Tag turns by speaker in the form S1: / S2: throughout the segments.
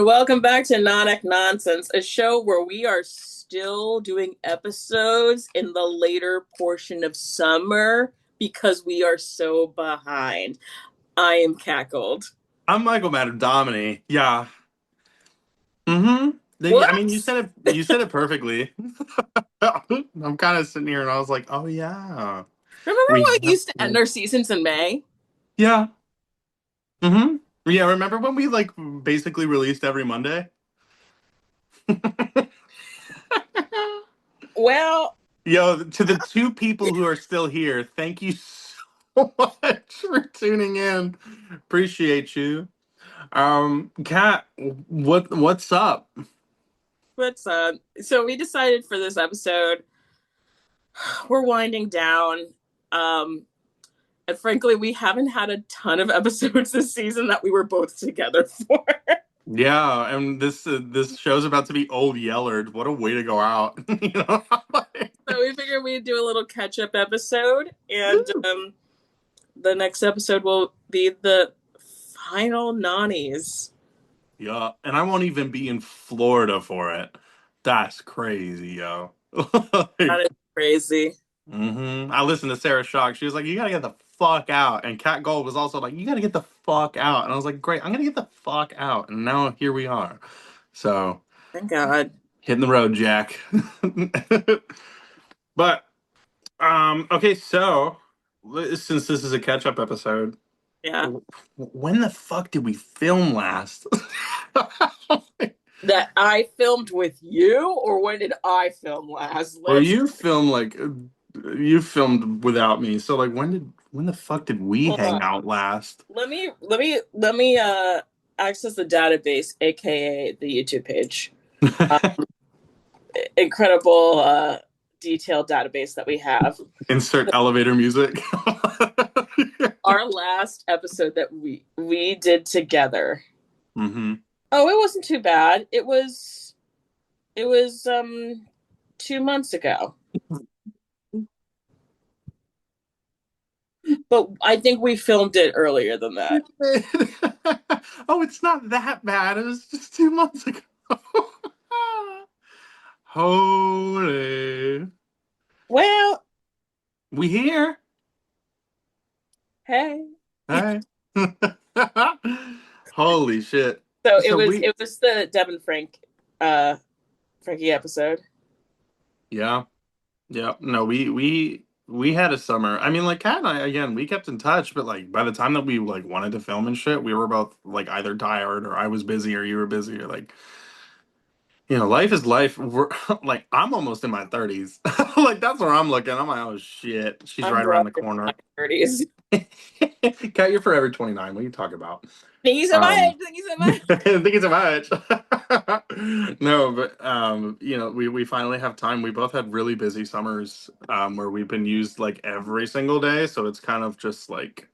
S1: And welcome back to Nonic Nonsense, a show where we are still doing episodes in the later portion of summer because we are so behind. I am cackled.
S2: I'm Michael Materdomini. Yeah. Mm-hmm. I mean, you
S1: What?
S2: said it perfectly. I'm kind of sitting here and I was like, oh yeah.
S1: Remember
S2: We
S1: when we
S2: have
S1: used to end our seasons in May?
S2: Yeah. Mm-hmm. Yeah, remember when we like basically released every Monday?
S1: Well,
S2: Yo, to the two people who are still here, thank you so much for tuning in. Appreciate you. Kat, what's up?
S1: what's so we decided for this episode, we're winding down. Um, and frankly, we haven't had a ton of episodes this season that we were both together for.
S2: Yeah, and this show's about to be old Yellard. What a way to go out. You know?
S1: So we figured we'd do a little catch up episode, and
S2: Woo.
S1: the next episode will be the final Nani's.
S2: Yeah, and I won't even be in Florida for it. That's crazy, yo.
S1: That is crazy.
S2: I listened to Sarah Shock. She was like, "You gotta get the fuck out," and Kat Gold was also like, "You gotta get the fuck out." And I was like, "Great, I'm gonna get the fuck out." And now here we are. So
S1: Thank God.
S2: hitting the road, Jack. But okay, so since this is a catch-up episode,
S1: Yeah.
S2: when the fuck did we film last?
S1: That I filmed with you, or when did I film last?
S2: Well,
S1: Let's
S2: you filmed without me. So like when the fuck did we
S1: hold on.
S2: hang out last?
S1: Let me access the database, aka the YouTube page. Uh, Incredible detailed database that we have.
S2: Insert elevator music.
S1: Our last episode that we did together.
S2: hmm
S1: Oh, it wasn't too bad. It was 2 months ago. But I think we filmed it earlier than that.
S2: Oh, it's not that bad. It was just 2 months ago. Holy.
S1: Well,
S2: We here.
S1: hey.
S2: Hey. Holy shit.
S1: So it
S2: So
S1: was
S2: we
S1: it was the Devin uh Frankie episode.
S2: Yeah. Yeah. No, we had a summer. I mean, like Kat and I again, we kept in touch, but like by the time that we like wanted to film and shit, we were both like either tired or I was busy or you were busy or like life is life. We're like I'm almost in my 30s. Like that's where I'm looking. I'm like, oh shit. She's
S1: I'm
S2: right
S1: well
S2: around the
S1: into my
S2: corner.
S1: 30s.
S2: Kat, you're forever 29. What are you talking about?
S1: Thank you so much.
S2: Um,
S1: Thank you so much.
S2: Thank you so much. No, but we finally have time. We both had really busy summers, where we've been used like every single day. So it's kind of just like,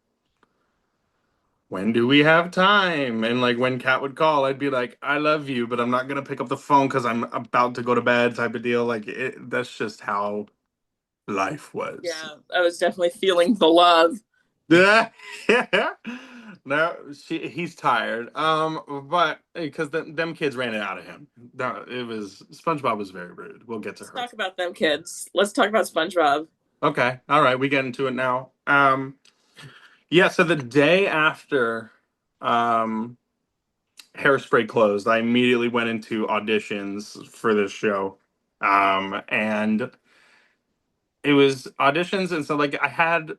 S2: when do we have time? And like when Kat would call, I'd be like, I love you, but I'm not gonna pick up the phone because I'm about to go to bed, type of deal. That's just how life was.
S1: Yeah, I was definitely feeling the love.
S2: Yeah. No, he's tired. But because them kids ran it out of him. No, it was SpongeBob was very rude. We'll get to
S1: Let's
S2: her.
S1: talk about them kids. Let's talk about SpongeBob.
S2: Okay, all right, we get into it now. Yeah. So the day after, um, Hairspray closed, I immediately went into auditions for this show, and it was auditions, and so like I had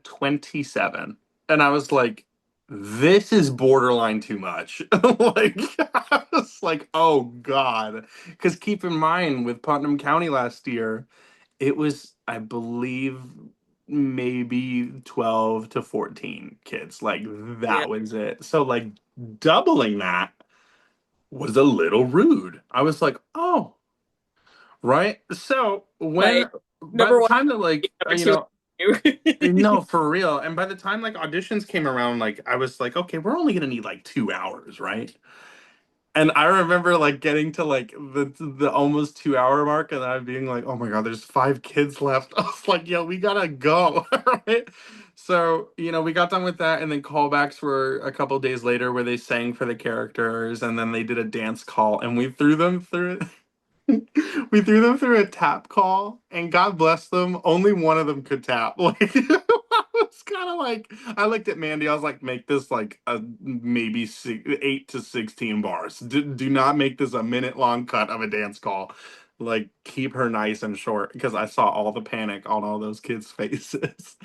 S2: 27, and I was like, this is borderline too much. Like I was like, oh God. Because keep in mind with Putnam County last year, it was, I believe, maybe 12 to 14 kids. Like
S1: Yeah.
S2: that was it. So like doubling that was a little rude. I was like, oh, right. So
S1: My
S2: by
S1: number
S2: the
S1: one,
S2: time that
S1: number two.
S2: no, for real. And by the time like auditions came around, like I was like, okay, we're only gonna need like 2 hours, right? And I remember like getting to like the almost 2 hour mark, and I being like, "Oh my god, there's 5 kids left." I was like, "Yo, we gotta go!" Right? So we got done with that, and then callbacks were a couple days later where they sang for the characters, and then they did a dance call, and we threw them through. We threw them through a tap call, and God bless them, only one of them could tap. Like, I was kind of like, I looked at Mandy, I was like, make this like a maybe 8 to 16 bars. Do not make this a minute long cut of a dance call. Like, keep her nice and short because I saw all the panic on all those kids' faces.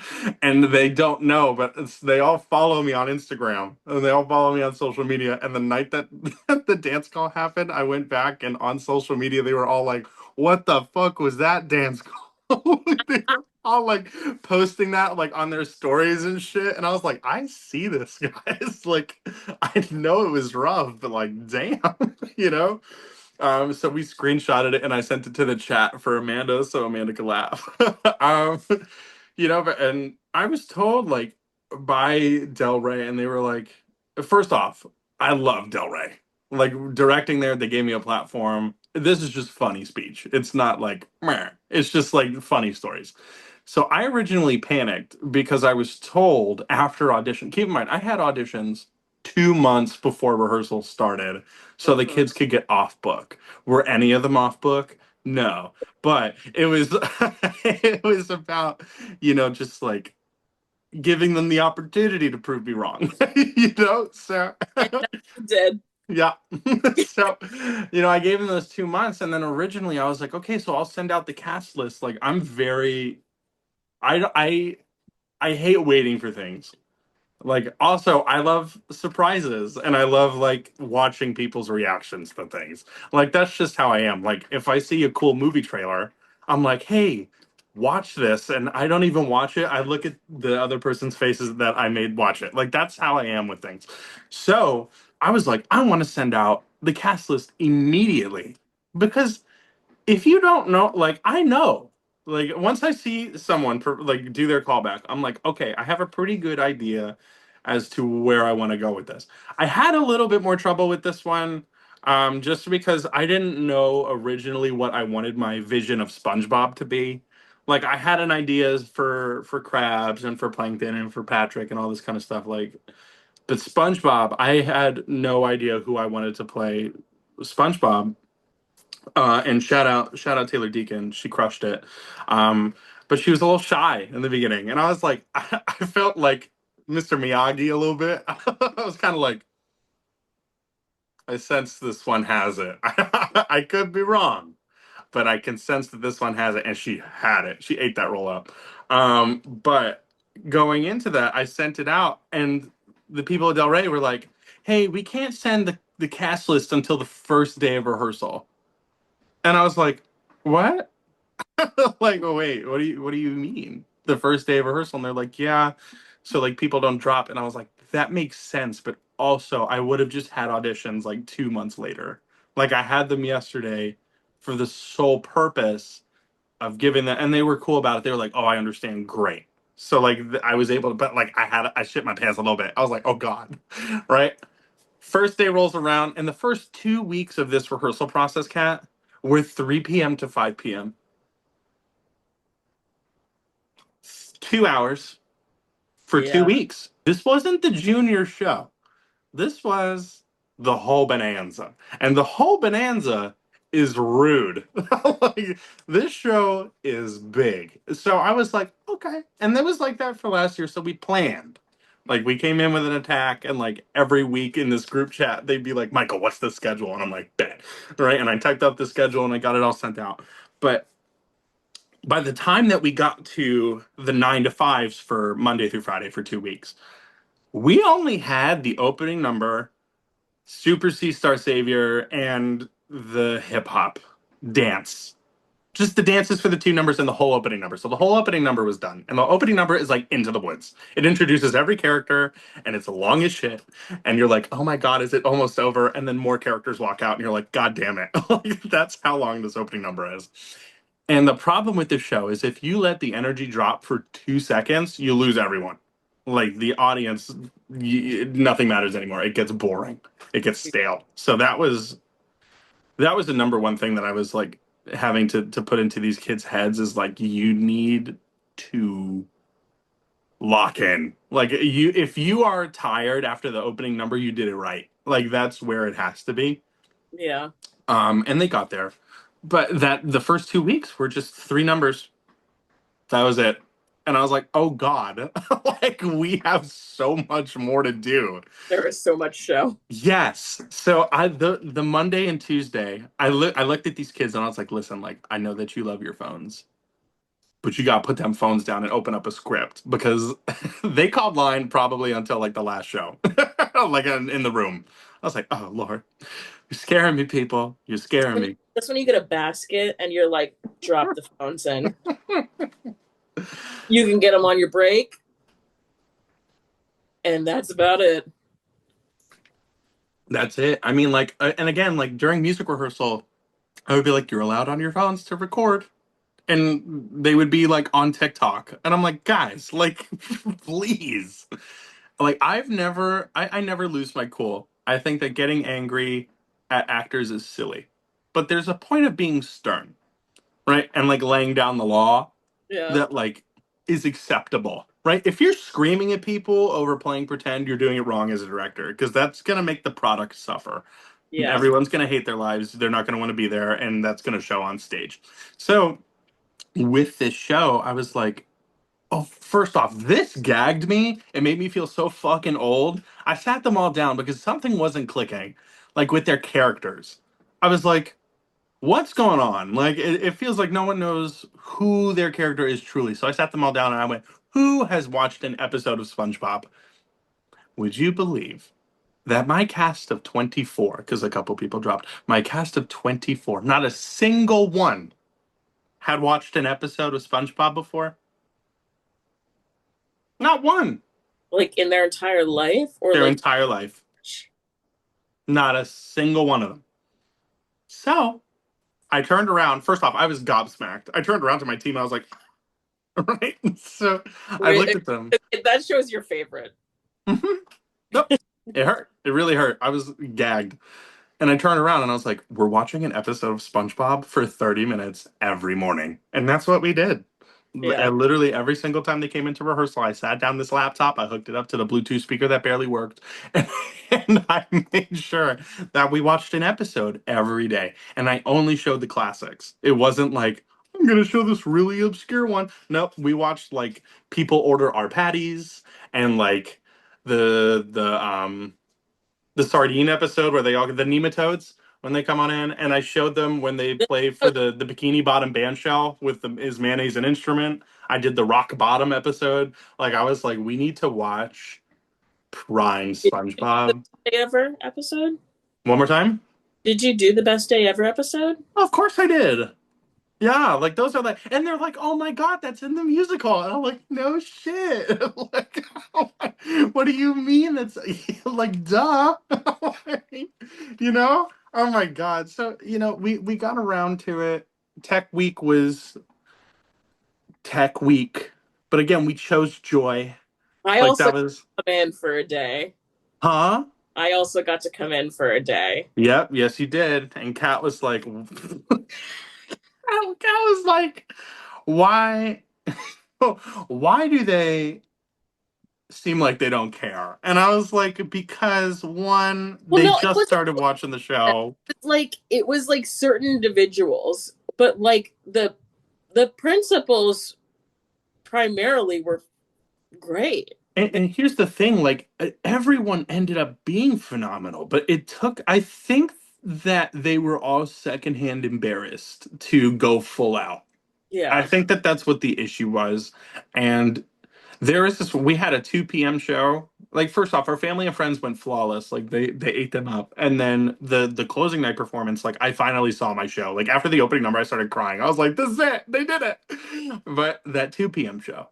S2: And they don't know, but they all follow me on Instagram and they all follow me on social media. And the night that the dance call happened, I went back and on social media, they were all like, "What the fuck was that dance call?" They were all like posting that like on their stories and shit. And I was like, I see this, guys. Like, I know it was rough, but like, damn, you know? So we screenshotted it and I sent it to the chat for Amanda so Amanda could laugh. um, and I was told like by Del Rey, and they were like, first off, I love Del Rey. Like directing there, they gave me a platform. This is just funny speech. It's not like meh. It's just like funny stories. So I originally panicked because I was told after audition. Keep in mind, I had auditions 2 months before rehearsal started, so the
S1: Mhm.
S2: kids could get off book. Were any of them off book? No, but it was it was about just like giving them the opportunity to prove me wrong. So
S1: I definitely did.
S2: yeah. So, I gave them those 2 months, and then originally I was like, okay, so I'll send out the cast list. Like, I'm very, I hate waiting for things. Like, also, I love surprises and I love like watching people's reactions to things. Like, that's just how I am. Like, if I see a cool movie trailer, I'm like, hey, watch this. And I don't even watch it. I look at the other person's faces that I made watch it. Like, that's how I am with things. So I was like, I want to send out the cast list immediately because if you don't know, like I know, like once I see someone like do their callback, I'm like, okay, I have a pretty good idea as to where I want to go with this. I had a little bit more trouble with this one, just because I didn't know originally what I wanted my vision of SpongeBob to be. Like I had an idea for crabs and for plankton and for Patrick and all this kind of stuff. Like, but SpongeBob, I had no idea who I wanted to play SpongeBob, and shout out Taylor Deacon. She crushed it. But she was a little shy in the beginning, and I was like, I felt like Mr. Miyagi a little bit. I was kind of like, I sense this one has it. I could be wrong, but I can sense that this one has it, and she had it. She ate that roll up. But going into that, I sent it out, and the people at Del Rey were like, "Hey, we can't send the cast list until the first day of rehearsal." And I was like, "What?" Like, oh wait, what do you mean? The first day of rehearsal, and they're like, yeah, so like people don't drop. And I was like, that makes sense, but also I would have just had auditions like 2 months later. Like I had them yesterday for the sole purpose of giving them, and they were cool about it. They were like, oh, I understand, great. So like I was able to, but like I shit my pants a little bit. I was like, oh god, right? First day rolls around, and the first 2 weeks of this rehearsal process, Kat, were 3 p.m. to 5 p.m. 2 hours for two
S1: Yeah.
S2: weeks. This wasn't the junior show. This was the whole bonanza. And the whole bonanza is rude. Like this show is big. So I was like, okay. And it was like that for last year. So we planned. Like we came in with an attack, and like every week in this group chat, they'd be like, Michael, what's the schedule? And I'm like, bet. Right. And I typed up the schedule and I got it all sent out. But by the time that we got to the 9 to 5s for Monday through Friday for 2 weeks, we only had the opening number, Super C Star Savior, and the hip hop dance. Just the dances for the two numbers and the whole opening number. So the whole opening number was done. And the opening number is like Into the Woods. It introduces every character and it's long as shit. And you're like, oh my God, is it almost over? And then more characters walk out and you're like, God damn it. Like, that's how long this opening number is. And the problem with this show is if you let the energy drop for 2 seconds, you lose everyone. Like the audience, nothing matters anymore. It gets boring. It gets stale. So that was the number one thing that I was like having to put into these kids' heads is like you need to lock in. Like you if you are tired after the opening number, you did it right. Like that's where it has to be.
S1: Yeah.
S2: And they got there. But that the first 2 weeks were just three numbers. That was it. And I was like, oh God, like we have so much more to do.
S1: There is so much show.
S2: Yes. So the Monday and Tuesday, I looked at these kids and I was like, listen, like I know that you love your phones, but you gotta put them phones down and open up a script because they called line probably until like the last show, like in the room. I was like, oh Lord, you're scaring me, people. You're scaring me.
S1: That's when you get a basket and you're like, drop the phones in. You can get them on your break, and that's about it.
S2: That's it. I mean, like, and again, like during music rehearsal, I would be like, you're allowed on your phones to record. And they would be like on TikTok. And I'm like, guys, like, please. Like, I never lose my cool. I think that getting angry at actors is silly. But there's a point of being stern, right? And like laying down the law
S1: Yeah.
S2: that like is acceptable, right? If you're screaming at people over playing pretend, you're doing it wrong as a director because that's going to make the product suffer.
S1: Yeah.
S2: Everyone's going to hate their lives. They're not going to want to be there, and that's going to show on stage. So with this show, I was like, oh, first off, this gagged me. It made me feel so fucking old. I sat them all down because something wasn't clicking, like with their characters. I was like, what's going on? Like, it feels like no one knows who their character is truly. So I sat them all down and I went, who has watched an episode of SpongeBob? Would you believe that my cast of 24, because a couple people dropped, my cast of 24, not a single one had watched an episode of SpongeBob before? Not one.
S1: Like in their entire life, or
S2: Their
S1: like,
S2: entire life. Not a single one of them. So I turned around. First off, I was gobsmacked. I turned around to my team. I was like, right. So I looked at them.
S1: that shows your favorite.
S2: Mhm. Nope. It hurt. It really hurt. I was gagged. And I turned around and I was like, we're watching an episode of SpongeBob for 30 minutes every morning. And that's what we did.
S1: Yeah.
S2: Literally every single time they came into rehearsal, I sat down this laptop, I hooked it up to the Bluetooth speaker that barely worked, and I made sure that we watched an episode every day. And I only showed the classics. It wasn't like, I'm going to show this really obscure one. Nope, we watched like People Order Our Patties and like the sardine episode where they all get the nematodes when they come on in, and I showed them when they play for the Bikini Bottom band shell with is mayonnaise an instrument. I did the Rock Bottom episode. Like I was like, we need to watch prime
S1: Did you do the
S2: SpongeBob.
S1: best day ever episode?
S2: One more time.
S1: Did you do the best day ever episode?
S2: Of course I did. Yeah, like those are like, and they're like, oh my god, that's in the musical, and I'm like, no shit, like, what do you mean? That's like, duh, you know? Oh my god! So we got around to it. Tech Week was Tech Week, but again, we chose joy.
S1: I
S2: Like
S1: also
S2: that was,
S1: come in for a day.
S2: huh?
S1: I also got to come in for a day.
S2: Yep, yes, you did. And Kat was like, Kat was like, why? Why do they seem like they don't care? And I was like, because one,
S1: Well,
S2: they
S1: no, it
S2: just
S1: wasn't
S2: started watching the
S1: that.
S2: show.
S1: It's like it was like certain individuals, but like the principals primarily were great.
S2: And here's the thing, like everyone ended up being phenomenal, but it took, I think that they were all secondhand embarrassed to go full out. I
S1: Yeah.
S2: think that that's what the issue was. And there is this. We had a 2 p.m. show. Like first off, our family and friends went flawless. Like they ate them up. And then the closing night performance. Like I finally saw my show. Like after the opening number, I started crying. I was like, "This is it! They did it!" But that 2 p.m. show,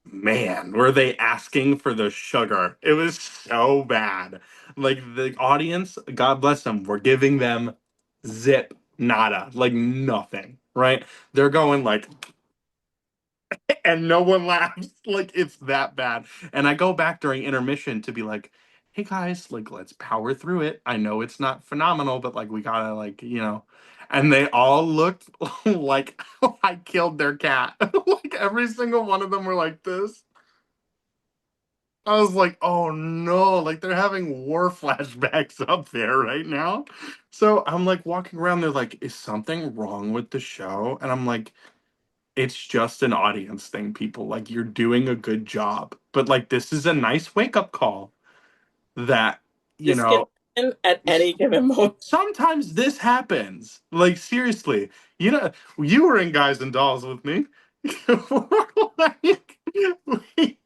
S2: man, were they asking for the sugar? It was so bad. Like the audience, God bless them, were giving them zip nada, like nothing. Right? They're going like and no one laughs. Like it's that bad. And I go back during intermission to be like, "Hey guys, like let's power through it. I know it's not phenomenal, but like we gotta like And they all looked like I killed their cat. Like every single one of them were like this. I was like, oh no, like they're having war flashbacks up there right now. So I'm like walking around, they're like, is something wrong with the show? And I'm like, it's just an audience thing, people. Like, you're doing a good job. But like, this is a nice wake up call that, you
S1: This can
S2: know,
S1: happen at any given moment.
S2: sometimes this happens. Like, seriously, you were in Guys and Dolls with me. Like, we,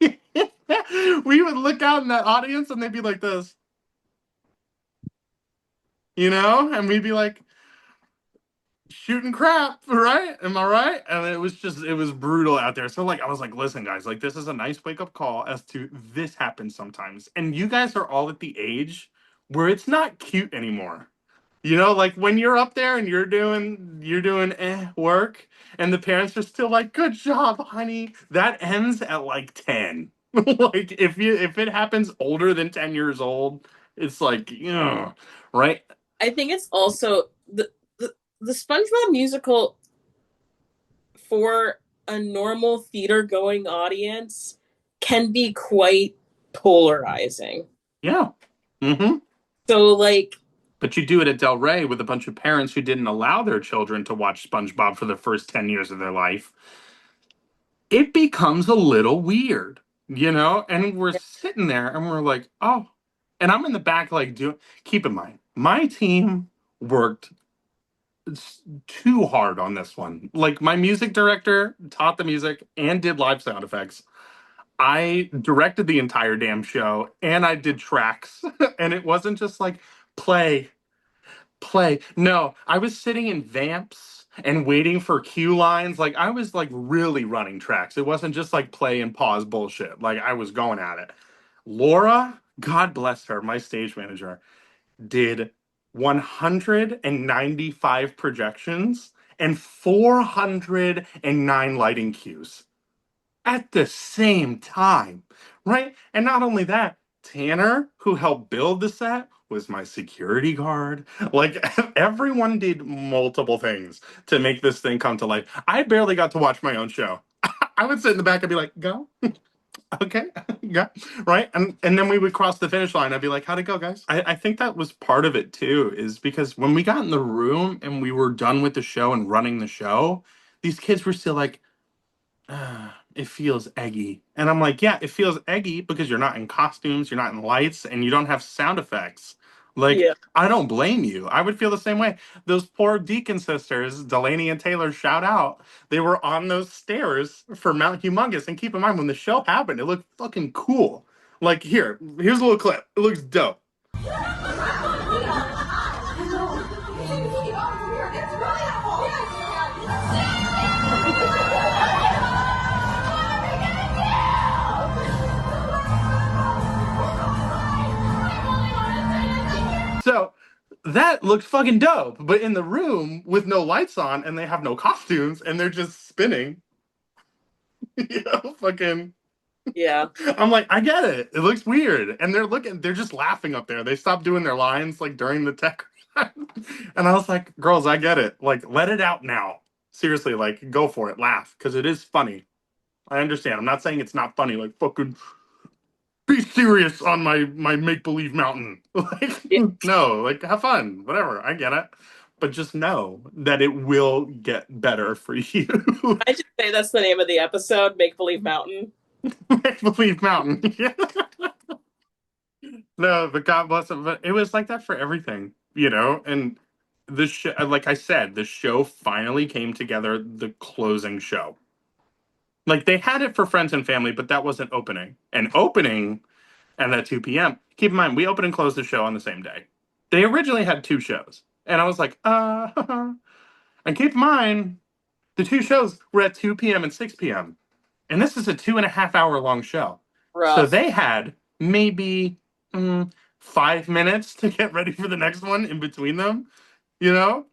S2: we would look out in that audience and they'd be like this, and we'd be like shooting crap, right? Am I right? And it was brutal out there. So like, I was like, listen, guys, like this is a nice wake up call as to this happens sometimes. And you guys are all at the age where it's not cute anymore. Like when you're up there and you're doing work and the parents are still like, good job, honey. That ends at like 10. Like if it happens older than 10 years old, it's like, right?
S1: I think it's also the SpongeBob musical for a normal theater going audience can be quite polarizing.
S2: Yeah. Mm-hmm.
S1: So like
S2: But you do it at Del Rey with a bunch of parents who didn't allow their children to watch SpongeBob for the first 10 years of their life. It becomes a little weird, And we're sitting there and we're like, oh. And I'm in the back, like, keep in mind, my team worked too hard on this one. Like, my music director taught the music and did live sound effects. I directed the entire damn show and I did tracks. And it wasn't just like play, play. No, I was sitting in vamps and waiting for cue lines. Like I was like really running tracks. It wasn't just like play and pause bullshit. Like I was going at it. Laura, God bless her, my stage manager, did 195 projections and 409 lighting cues at the same time, right? And not only that, Tanner, who helped build the set, was my security guard. Like everyone did multiple things to make this thing come to life. I barely got to watch my own show. I would sit in the back and be like, go. Okay, yeah, right. And then we would cross the finish line. I'd be like, how'd it go, guys? I think that was part of it too, is because when we got in the room and we were done with the show and running the show, these kids were still like, it feels eggy. And I'm like, yeah, it feels eggy because you're not in costumes, you're not in lights, and you don't have sound effects. Like,
S1: yeah.
S2: I don't blame you. I would feel the same way. Those poor Deacon sisters, Delaney and Taylor, shout out. They were on those stairs for Mount Humongous. And keep in mind, when the show happened, it looked fucking cool. Like, here's a little clip. It looks dope. So that looks fucking dope. But in the room with no lights on and they have no costumes and they're just spinning, fucking.
S1: Yeah.
S2: I'm like, I get it. It looks weird. And they're just laughing up there. They stopped doing their lines like during the tech. And I was like, girls, I get it. Like, let it out now. Seriously, like, go for it. Laugh. Because it is funny. I understand. I'm not saying it's not funny. Like, fucking be serious on my make believe mountain. Like,
S1: Yeah.
S2: no, like have fun, whatever. I get it, but just know that it will get better for you.
S1: I just say that's the name of the episode, Make Believe Mountain.
S2: Make believe mountain. Yeah. No, but God bless it. But it was like that for everything, And the show, like I said, the show finally came together. The closing show, like they had it for friends and family, but that wasn't opening. And opening and at 2 p.m. Keep in mind, we opened and closed the show on the same day. They originally had two shows. And I was like, and keep in mind, the two shows were at 2 p.m. and 6 p.m. And this is a 2.5 hour long show. So
S1: Rough.
S2: they had maybe 5 minutes to get ready for the next one in between them, you know?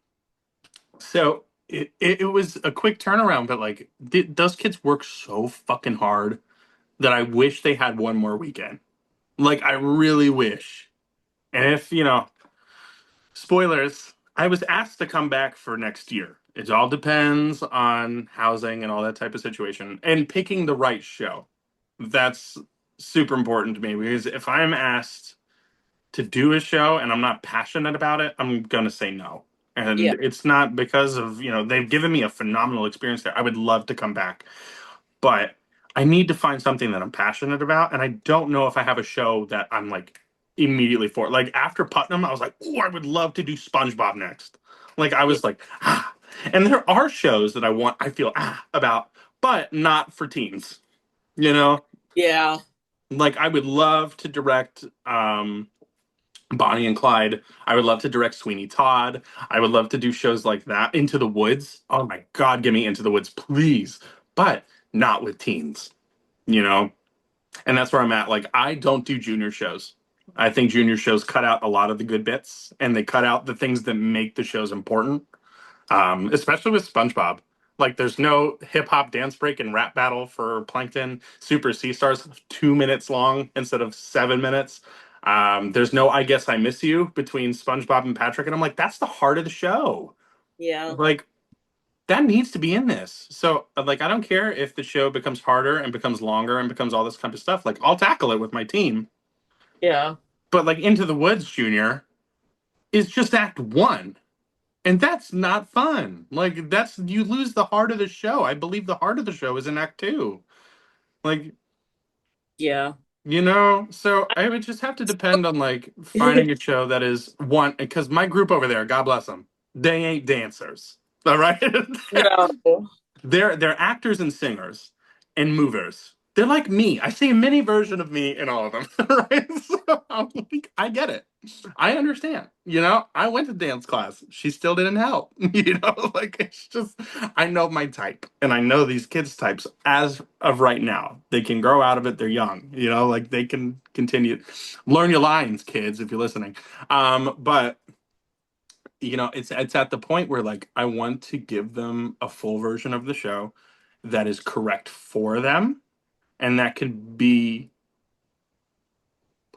S2: So it was a quick turnaround, but like those kids work so fucking hard that I wish they had one more weekend. Like I really wish. And if, spoilers, I was asked to come back for next year. It all depends on housing and all that type of situation and picking the right show. That's super important to me because if I'm asked to do a show and I'm not passionate about it, I'm going to say no.
S1: Yeah.
S2: And it's not because of, they've given me a phenomenal experience there. I would love to come back, but I need to find something that I'm passionate about. And I don't know if I have a show that I'm like immediately for. Like after Putnam, I was like, oh, I would love to do SpongeBob next. Like I
S1: Yeah.
S2: was like, ah. And there are shows that I feel about, but not for teens, you know?
S1: Yeah.
S2: Like I would love to direct Bonnie and Clyde. I would love to direct Sweeney Todd. I would love to do shows like that. Into the Woods. Oh my God, give me Into the Woods, please. But not with teens, you know? And that's where I'm at. Like, I don't do junior shows. I think junior shows cut out a lot of the good bits and they cut out the things that make the shows important, especially with SpongeBob. Like, there's no hip hop dance break and rap battle for Plankton. Super Sea Stars 2 minutes long instead of 7 minutes. There's no I Guess I Miss You between SpongeBob and Patrick. And I'm like, that's the heart of the show.
S1: Yeah.
S2: Like, that needs to be in this. So, like, I don't care if the show becomes harder and becomes longer and becomes all this kind of stuff. Like, I'll tackle it with my team.
S1: Yeah.
S2: But, like, Into the Woods Junior is just act one. And that's not fun. Like you lose the heart of the show. I believe the heart of the show is in Act Two. Like,
S1: Yeah.
S2: so I would just have to depend on like finding a show that is one because my group over there, God bless them, they ain't dancers. All right.
S1: No.
S2: They're actors and singers and movers. They're like me. I see a mini version of me in all of them. Right? So I'm like, I get it. I understand. I went to dance class. She still didn't help. Like it's just I know my type and I know these kids' types as of right now. They can grow out of it. They're young. Like they can continue. Learn your lines, kids, if you're listening. But it's at the point where like I want to give them a full version of the show that is correct for them and that can be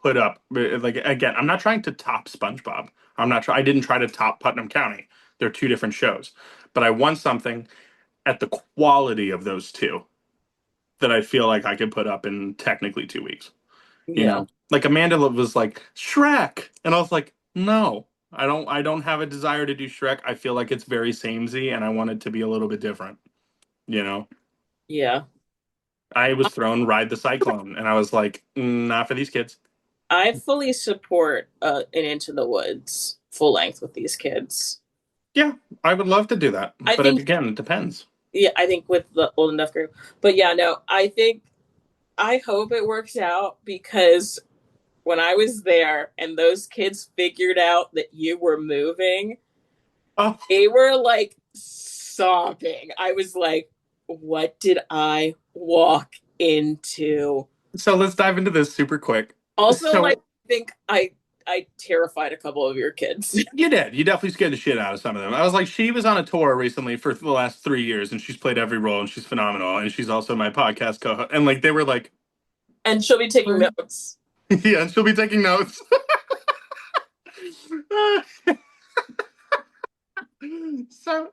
S2: put up like again, I'm not trying to top SpongeBob. I didn't try to top Putnam County. They're two different shows. But I want something at the quality of those two that I feel like I could put up in technically 2 weeks.
S1: Yeah.
S2: Like Amanda was like Shrek, and I was like, no, I don't have a desire to do Shrek. I feel like it's very samey, and I want it to be a little bit different. You know,
S1: Yeah.
S2: I was thrown Ride the Cyclone, and I was like, not for these kids.
S1: I fully support an Into the Woods full length with these kids.
S2: Yeah, I would love to do that,
S1: I
S2: but
S1: think,
S2: again, it depends.
S1: yeah, I think with the old enough group. But yeah, no, I hope it works out because when I was there and those kids figured out that you were moving,
S2: Oh,
S1: they were like sobbing. I was like, what did I walk into?
S2: so let's dive into this super quick.
S1: Also, like,
S2: So
S1: I think I terrified a couple of your kids.
S2: you did. You definitely scared the shit out of some of them. I was like, she was on a tour recently for the last 3 years, and she's played every role, and she's phenomenal, and she's also my podcast co-host. And like, they were like,
S1: And she'll be taking notes.
S2: yeah, and she'll be taking notes. so,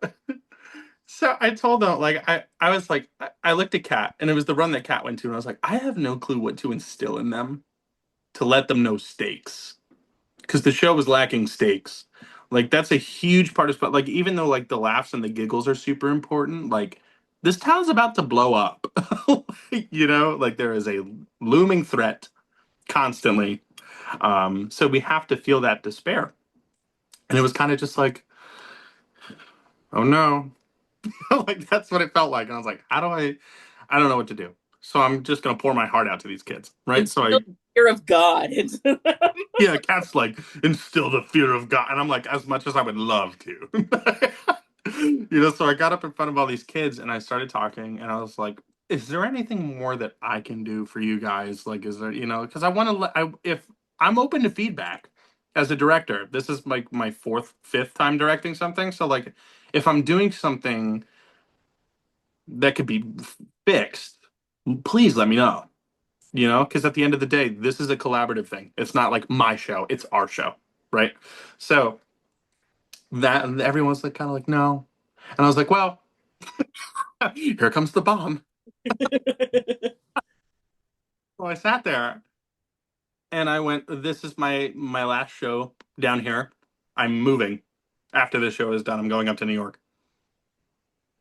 S2: so I told them, like, I was like, I looked at Kat, and it was the run that Kat went to, and I was like, I have no clue what to instill in them to let them know stakes. Because the show was lacking stakes. Like that's a huge part of like even though like the laughs and the giggles are super important, like this town's about to blow up. Like there is a looming threat constantly. So we have to feel that despair. And it was kind of just like, oh no. Like that's what it felt like. And I was like, how do I don't know what to do. So I'm just gonna pour my heart out to these kids. Right. So
S1: Instill
S2: I
S1: the fear of God. It's
S2: yeah, Cat's like instill the fear of God, and I'm like, as much as I would love to, So I got up in front of all these kids and I started talking, and I was like, "Is there anything more that I can do for you guys? Like, is there, because I want to, if I'm open to feedback as a director. This is like my fourth, fifth time directing something, so like, if I'm doing something that could be fixed, please let me know. You know, because at the end of the day, this is a collaborative thing. It's not like my show; it's our show, right? So that everyone's like kind of like no, and I was like, well, here comes the bomb. So I sat there and I went, this is my last show down here. I'm moving. After this show is done, I'm going up to New York.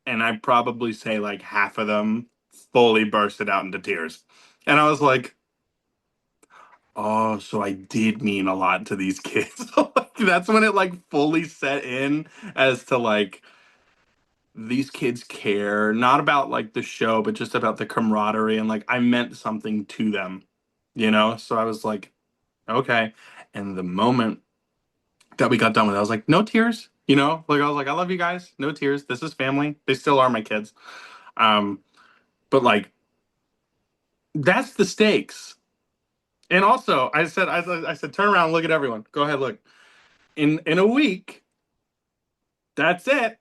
S2: And I probably say like half of them fully bursted out into tears. And I was like, oh, so I did mean a lot to these kids. Like, that's when it like fully set in as to like these kids care, not about like the show, but just about the camaraderie and like I meant something to them, you know? So I was like, okay. And the moment that we got done with it, I was like, no tears, you know? Like I was like, I love you guys. No tears. This is family. They still are my kids. Um, but like that's the stakes. And also, I said, turn around, look at everyone. Go ahead, look. In a week, that's it.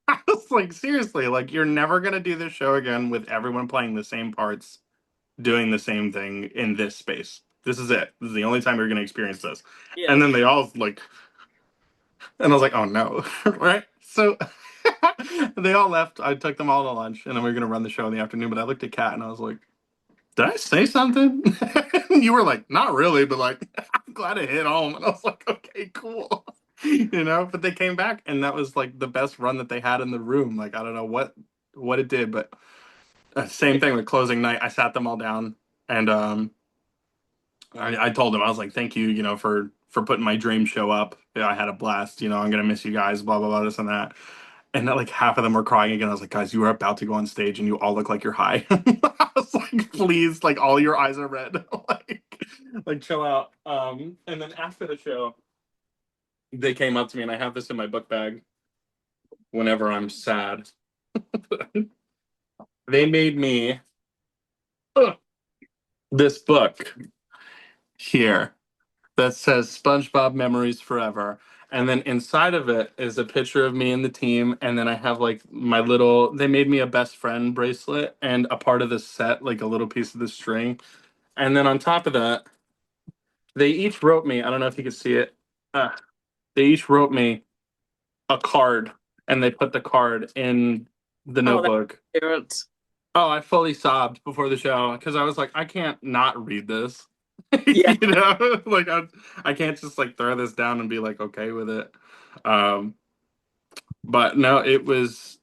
S2: I was like, seriously, like you're never gonna do this show again with everyone playing the same parts, doing the same thing in this space. This is it. This is the only time you're gonna experience this.
S1: Yeah.
S2: And then they all like, and I was like, oh no, right? So they all left. I took them all to lunch, and then we were gonna run the show in the afternoon. But I looked at Kat and I was like, did I say something? You were like, not really, but like, I'm glad it hit home. And I was like, okay, cool. You know, but they came back and that was like the best run that they had in the room. Like, I don't know what it did, but same thing with closing night. I sat them all down and I told them, I was like, thank you, you know, for putting my dream show up. Yeah, I had a blast, you know, I'm gonna miss you guys, blah blah blah, this and that. And like half of them were crying again. I was like, guys, you are about to go on stage and you all look like you're high. I was like, please, like all your eyes are red. Like chill out. And then after the show, they came up to me and I have this in my book bag whenever I'm sad. They made me this book here that says SpongeBob Memories Forever. And then inside of it is a picture of me and the team. And then I have like my little, they made me a best friend bracelet and a part of the set, like a little piece of the string. And then on top of that, they each wrote me, I don't know if you can see it, uh, they each wrote me a card and they put the card in the
S1: Oh, that's
S2: notebook.
S1: cute.
S2: Oh, I fully sobbed before the show because I was like, I can't not read this.
S1: Yeah.
S2: You know, like I can't just like throw this down and be like okay with it. Um, but no, it was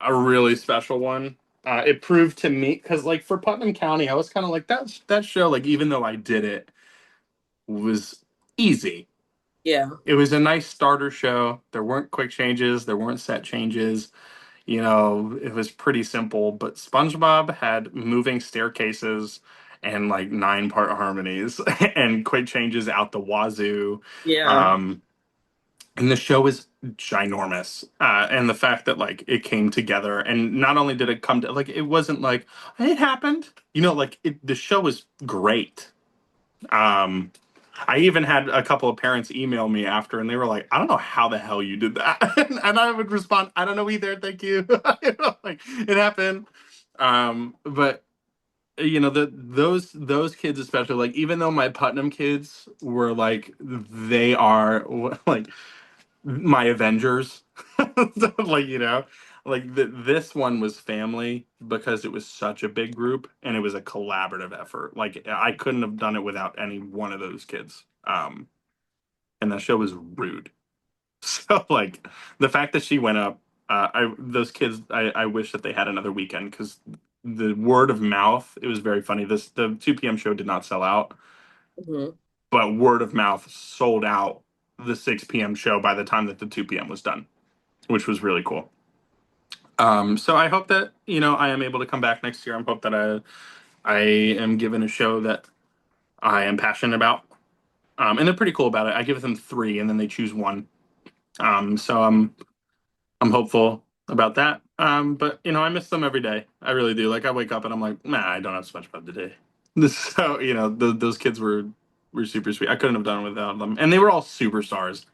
S2: a really special one. It proved to me because like for Putnam County, I was kind of like that show. Like even though I did it, was easy.
S1: Yeah.
S2: It was a nice starter show. There weren't quick changes. There weren't set changes. You know, it was pretty simple, but SpongeBob had moving staircases and like 9-part harmonies and quick changes out the wazoo.
S1: Yeah.
S2: Um, and the show is ginormous. And the fact that like it came together and not only did it come to like, it wasn't like it happened, you know, like the show was great. Um, I even had a couple of parents email me after, and they were like, "I don't know how the hell you did that," and I would respond, "I don't know either. Thank you." You know, like it happened. But you know, those kids especially, like even though my Putnam kids were like, they are like my Avengers, like you know. Like this one was family because it was such a big group and it was a collaborative effort. Like I couldn't have done it without any one of those kids. And that show was rude. So like the fact that she went up, I those kids, I wish that they had another weekend because the word of mouth, it was very funny. The 2 p.m. show did not sell out,
S1: Hmm.
S2: but word of mouth sold out the 6 p.m. show by the time that the 2 p.m. was done, which was really cool. So I hope that you know I am able to come back next year. I hope that I am given a show that I am passionate about. And they're pretty cool about it. I give them three, and then they choose one. So I'm hopeful about that. But you know, I miss them every day. I really do. Like I wake up and I'm like, nah, I don't have SpongeBob today. So you know, those kids were super sweet. I couldn't have done it without them, and they were all superstars.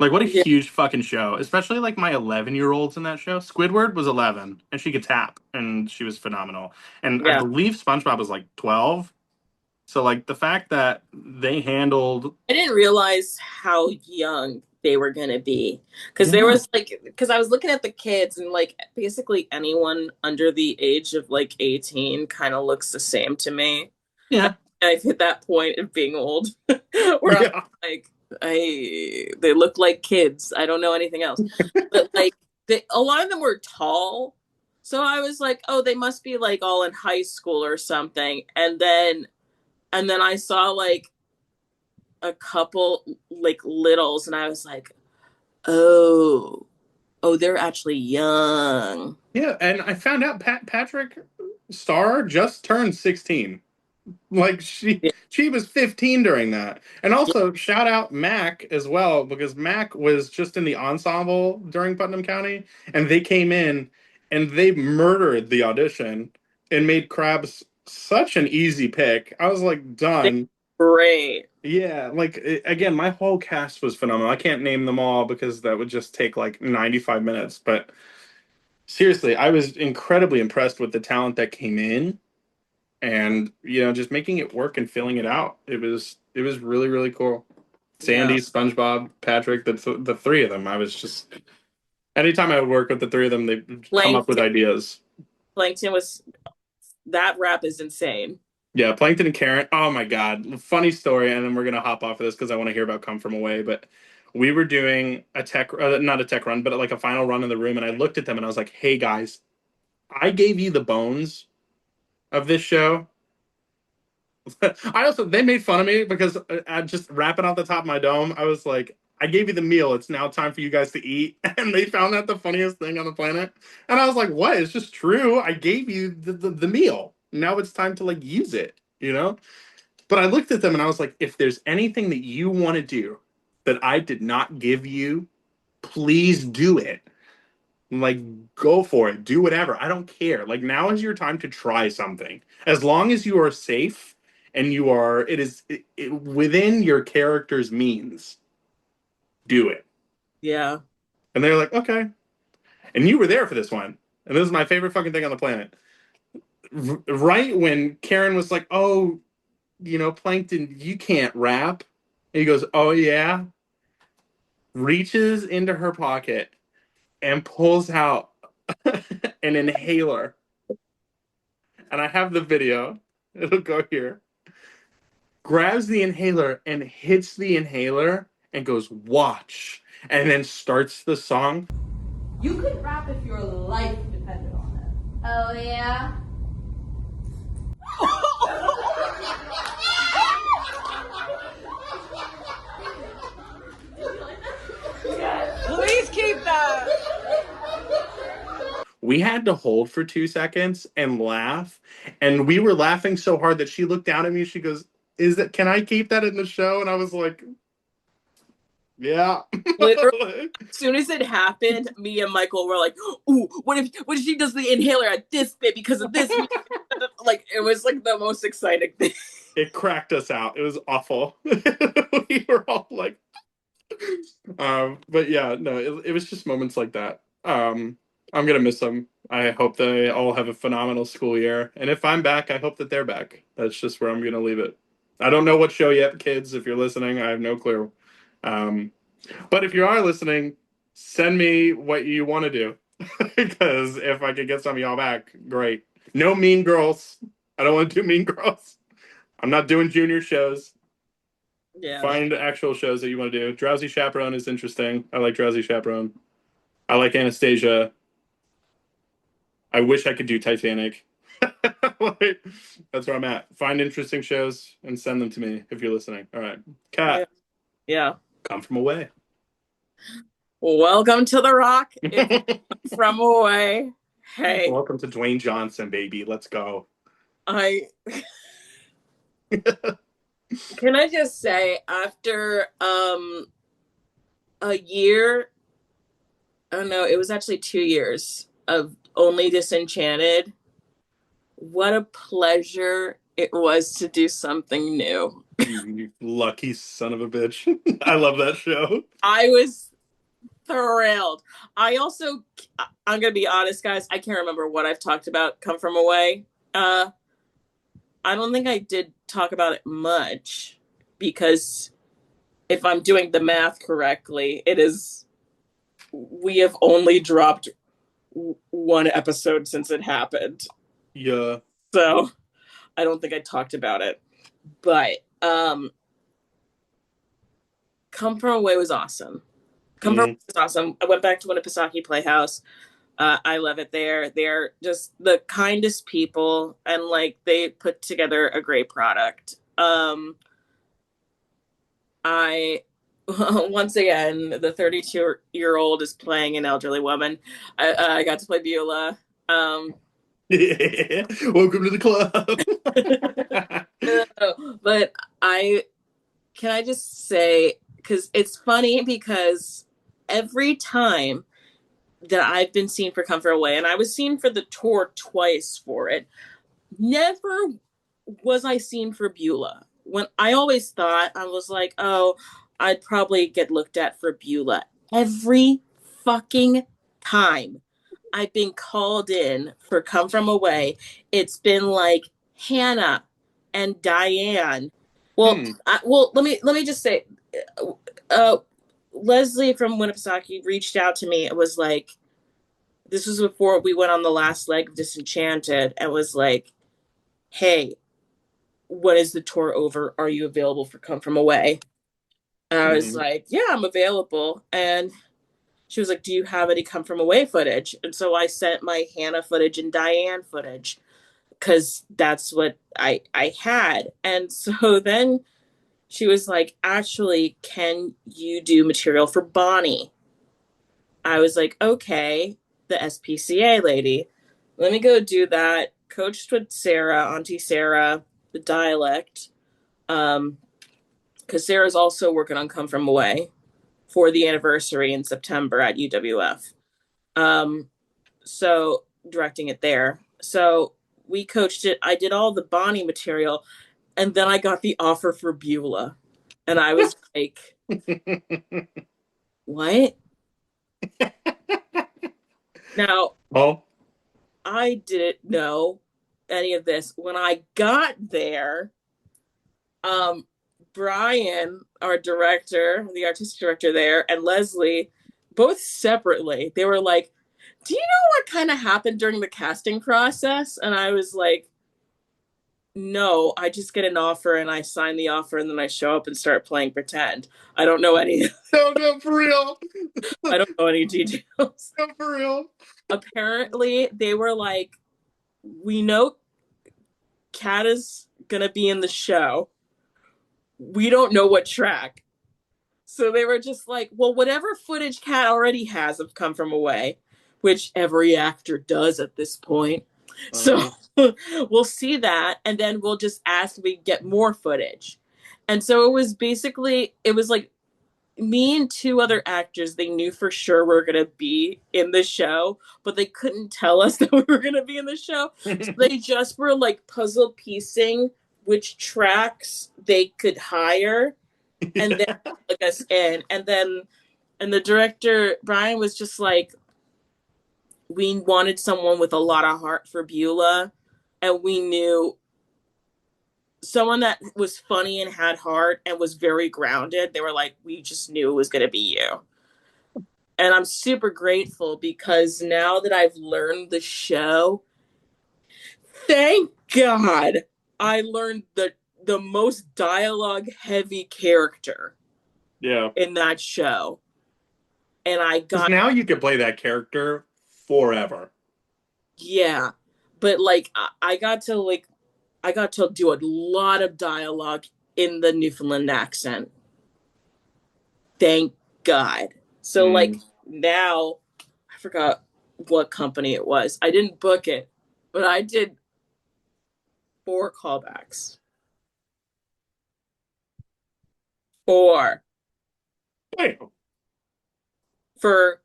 S2: Like, what a
S1: Yeah,
S2: huge fucking show. Especially like my 11-year-olds in that show. Squidward was 11, and she could tap, and she was phenomenal. And I
S1: yeah.
S2: believe SpongeBob was like 12. So like the fact that they handled,
S1: I didn't realize how young they were gonna be because there
S2: yeah,
S1: was like because I was looking at the kids and like basically anyone under the age of like 18 kind of looks the same to me.
S2: yeah,
S1: I've hit that point of being old where I'm
S2: yeah,
S1: like, they look like kids. I don't know anything else. But like a lot of them were tall. So I was like, oh, they must be like all in high school or something. And then I saw like a couple like littles and I was like, oh, oh, they're actually young.
S2: yeah. And I found out Patrick Star just turned 16. Like
S1: Yeah,
S2: she was 15 during that. And also shout out Mac as well, because Mac was just in the ensemble during Putnam County, and they came in and they murdered the audition and made Krabs such an easy pick. I was like
S1: they're
S2: done.
S1: great.
S2: Yeah, like again, my whole cast was phenomenal. I can't name them all because that would just take like 95 minutes, but seriously, I was incredibly impressed with the talent that came in, and just making it work and filling it out. It was really really cool.
S1: Yeah.
S2: Sandy, SpongeBob, Patrick, the three of them. I was just anytime I would work with the three of them, they come up with
S1: Plankton,
S2: ideas.
S1: Plankton was that rap is insane.
S2: Yeah, Plankton and Karen. Oh my God, funny story. And then we're gonna hop off of this because I want to hear about Come From Away. But we were doing a tech, not a tech run, but like a final run in the room, and I looked at them and I was like, "Hey guys, I gave you the bones of this show." I also they made fun of me because I just wrapping off the top of my dome. I was like, I gave you the meal. It's now time for you guys to eat, and they found that the funniest thing on the planet. And I was like, what? It's just true. I gave you the meal. Now it's time to like use it. But I looked at them and I was like, if there's anything that you want to do that I did not give you, please do it. Like, go for it. Do whatever. I don't care. Like, now is your time to try something. As long as you are safe and within your character's means, do it.
S1: Yeah.
S2: And they're like, okay. And you were there for this one. And this is my favorite fucking thing on the planet. Right when Karen was like, oh, Plankton, you can't rap. And he goes, oh, yeah. Reaches into her pocket and pulls out an inhaler, and I have the video. It'll go here. Grabs the inhaler and hits the inhaler and goes, watch. And then starts the song.
S3: You could rap if your life depended on it. Oh, yeah?
S1: Please keep that.
S2: We had to hold for 2 seconds and laugh. And we were laughing so hard that she looked down at me. She goes, can I keep that in the show? And I was like, yeah.
S1: Literally, as soon as it happened, me and Michael were like, "Ooh, what if she does the inhaler at this bit because of this?" Like it was like the most exciting thing.
S2: It cracked us out. It was awful. We were all like, but yeah, no, it was just moments like that. I'm gonna miss them. I hope they all have a phenomenal school year, and if I'm back, I hope that they're back. That's just where I'm gonna leave it. I don't know what show yet, kids. If you're listening, I have no clue. Um, but if you are listening, send me what you want to do, because if I could get some of y'all back, great. No Mean Girls. I don't want to do Mean Girls. I'm not doing junior shows.
S1: Yeah,
S2: Find actual shows that you want to do. Drowsy Chaperone is interesting. I like Drowsy Chaperone. I like Anastasia. I wish I could do Titanic. Like, that's where I'm at. Find interesting shows and send them to me if you're listening. All right.
S1: yeah,
S2: Kat,
S1: yeah.
S2: come from away.
S1: Welcome to the Rock. It's from away. Hey,
S2: Welcome to Dwayne Johnson, baby. Let's go.
S1: I can I just say after a year, oh no, it was actually 2 years of only Disenchanted. What a pleasure it was to do something new.
S2: You lucky son of a bitch. I love that show.
S1: I was thrilled. I also, I'm gonna be honest, guys. I can't remember what I've talked about. Come From Away. Uh, I don't think I did talk about it much because if I'm doing the math correctly, it is we have only dropped one episode since it happened.
S2: Yeah.
S1: So I don't think I talked about it. But Come From Away was awesome. Come From Away
S2: Mm.
S1: was awesome. I went back to Winnipesaukee Playhouse. I love it there. They're just the kindest people, and like they put together a great product. I once again, the 32-year-old is playing an elderly woman. I got to play Beulah. Um,
S2: Welcome to the club.
S1: but I can I just say because it's funny because every time that I've been seen for Comfort Away, and I was seen for the tour twice for it, never was I seen for Beulah. When I always thought I was like, oh, I'd probably get looked at for Beulah. Every fucking time I've been called in for Come From Away, it's been like Hannah and Diane. Well,
S2: Hmm.
S1: let me just say, uh, Leslie from Winnipesaukee reached out to me. It was like this was before we went on the last leg of Disenchanted, and was like, "Hey, when is the tour over? Are you available for Come From Away?" And I was
S2: Hmm.
S1: like, "Yeah, I'm available." And she was like, "Do you have any Come From Away footage?" And so I sent my Hannah footage and Diane footage because that's what I had. And so then she was like, "Actually, can you do material for Bonnie?" I was like, "Okay, the SPCA lady. Let me go do that." Coached with Sarah, Auntie Sarah, the dialect. Because Sarah's also working on Come From Away for the anniversary in September at UWF. Um, so directing it there. So we coached it. I did all the Bonnie material, and then I got the offer for Beulah, and I was like, "What?" Now
S2: Oh.
S1: I didn't know any of this when I got there. Um, Brian, our director, the artistic director there, and Leslie, both separately, they were like, "Do you know what kind of happened during the casting process?" And I was like, "No, I just get an offer and I sign the offer and then I show up and start playing pretend. I don't know any
S2: No, no, for real.
S1: I don't know any details."
S2: No, for real.
S1: Apparently, they were like, "We know Kat is gonna be in the show. We don't know what track." So they were just like, "Well, whatever footage Kat already has of Come From Away, which every actor does at this point. So
S2: Uh-huh.
S1: we'll see that, and then we'll just ask if we get more footage." And so it was basically, it was like me and two other actors they knew for sure were going to be in the show, but they couldn't tell us that we were going to be in the show. So they just were like puzzle piecing which tracks they could hire and then
S2: Yeah.
S1: plug us in. And the director Brian was just like, we wanted someone with a lot of heart for Beulah, and we knew someone that was funny and had heart and was very grounded. They were like, we just knew it was going to be you. And I'm super grateful because now that I've learned the show, thank God I learned the most dialogue heavy character
S2: Yeah.
S1: in that show. And I
S2: Because
S1: got,
S2: now you can play that character forever.
S1: yeah. But like I got to do a lot of dialogue in the Newfoundland accent. Thank God. So like
S2: Mm.
S1: now I forgot what company it was. I didn't book it, but I did 4 callbacks. 4
S2: Damn.
S1: for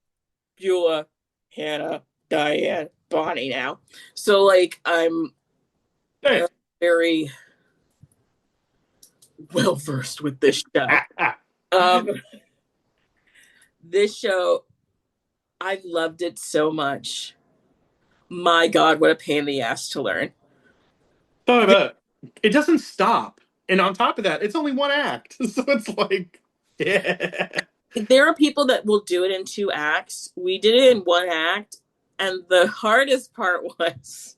S1: Beulah, Hannah, Diane, Bonnie now. So like I'm
S2: Damn.
S1: very well versed with this show.
S2: Ah, ah.
S1: Um this show I loved it so much. My God, what a pain in the ass to learn.
S2: So I bet it doesn't stop, and on top of that, it's only one act, so it's like, yeah.
S1: There are people that will do it in 2 acts. We did it in 1 act, and the hardest part was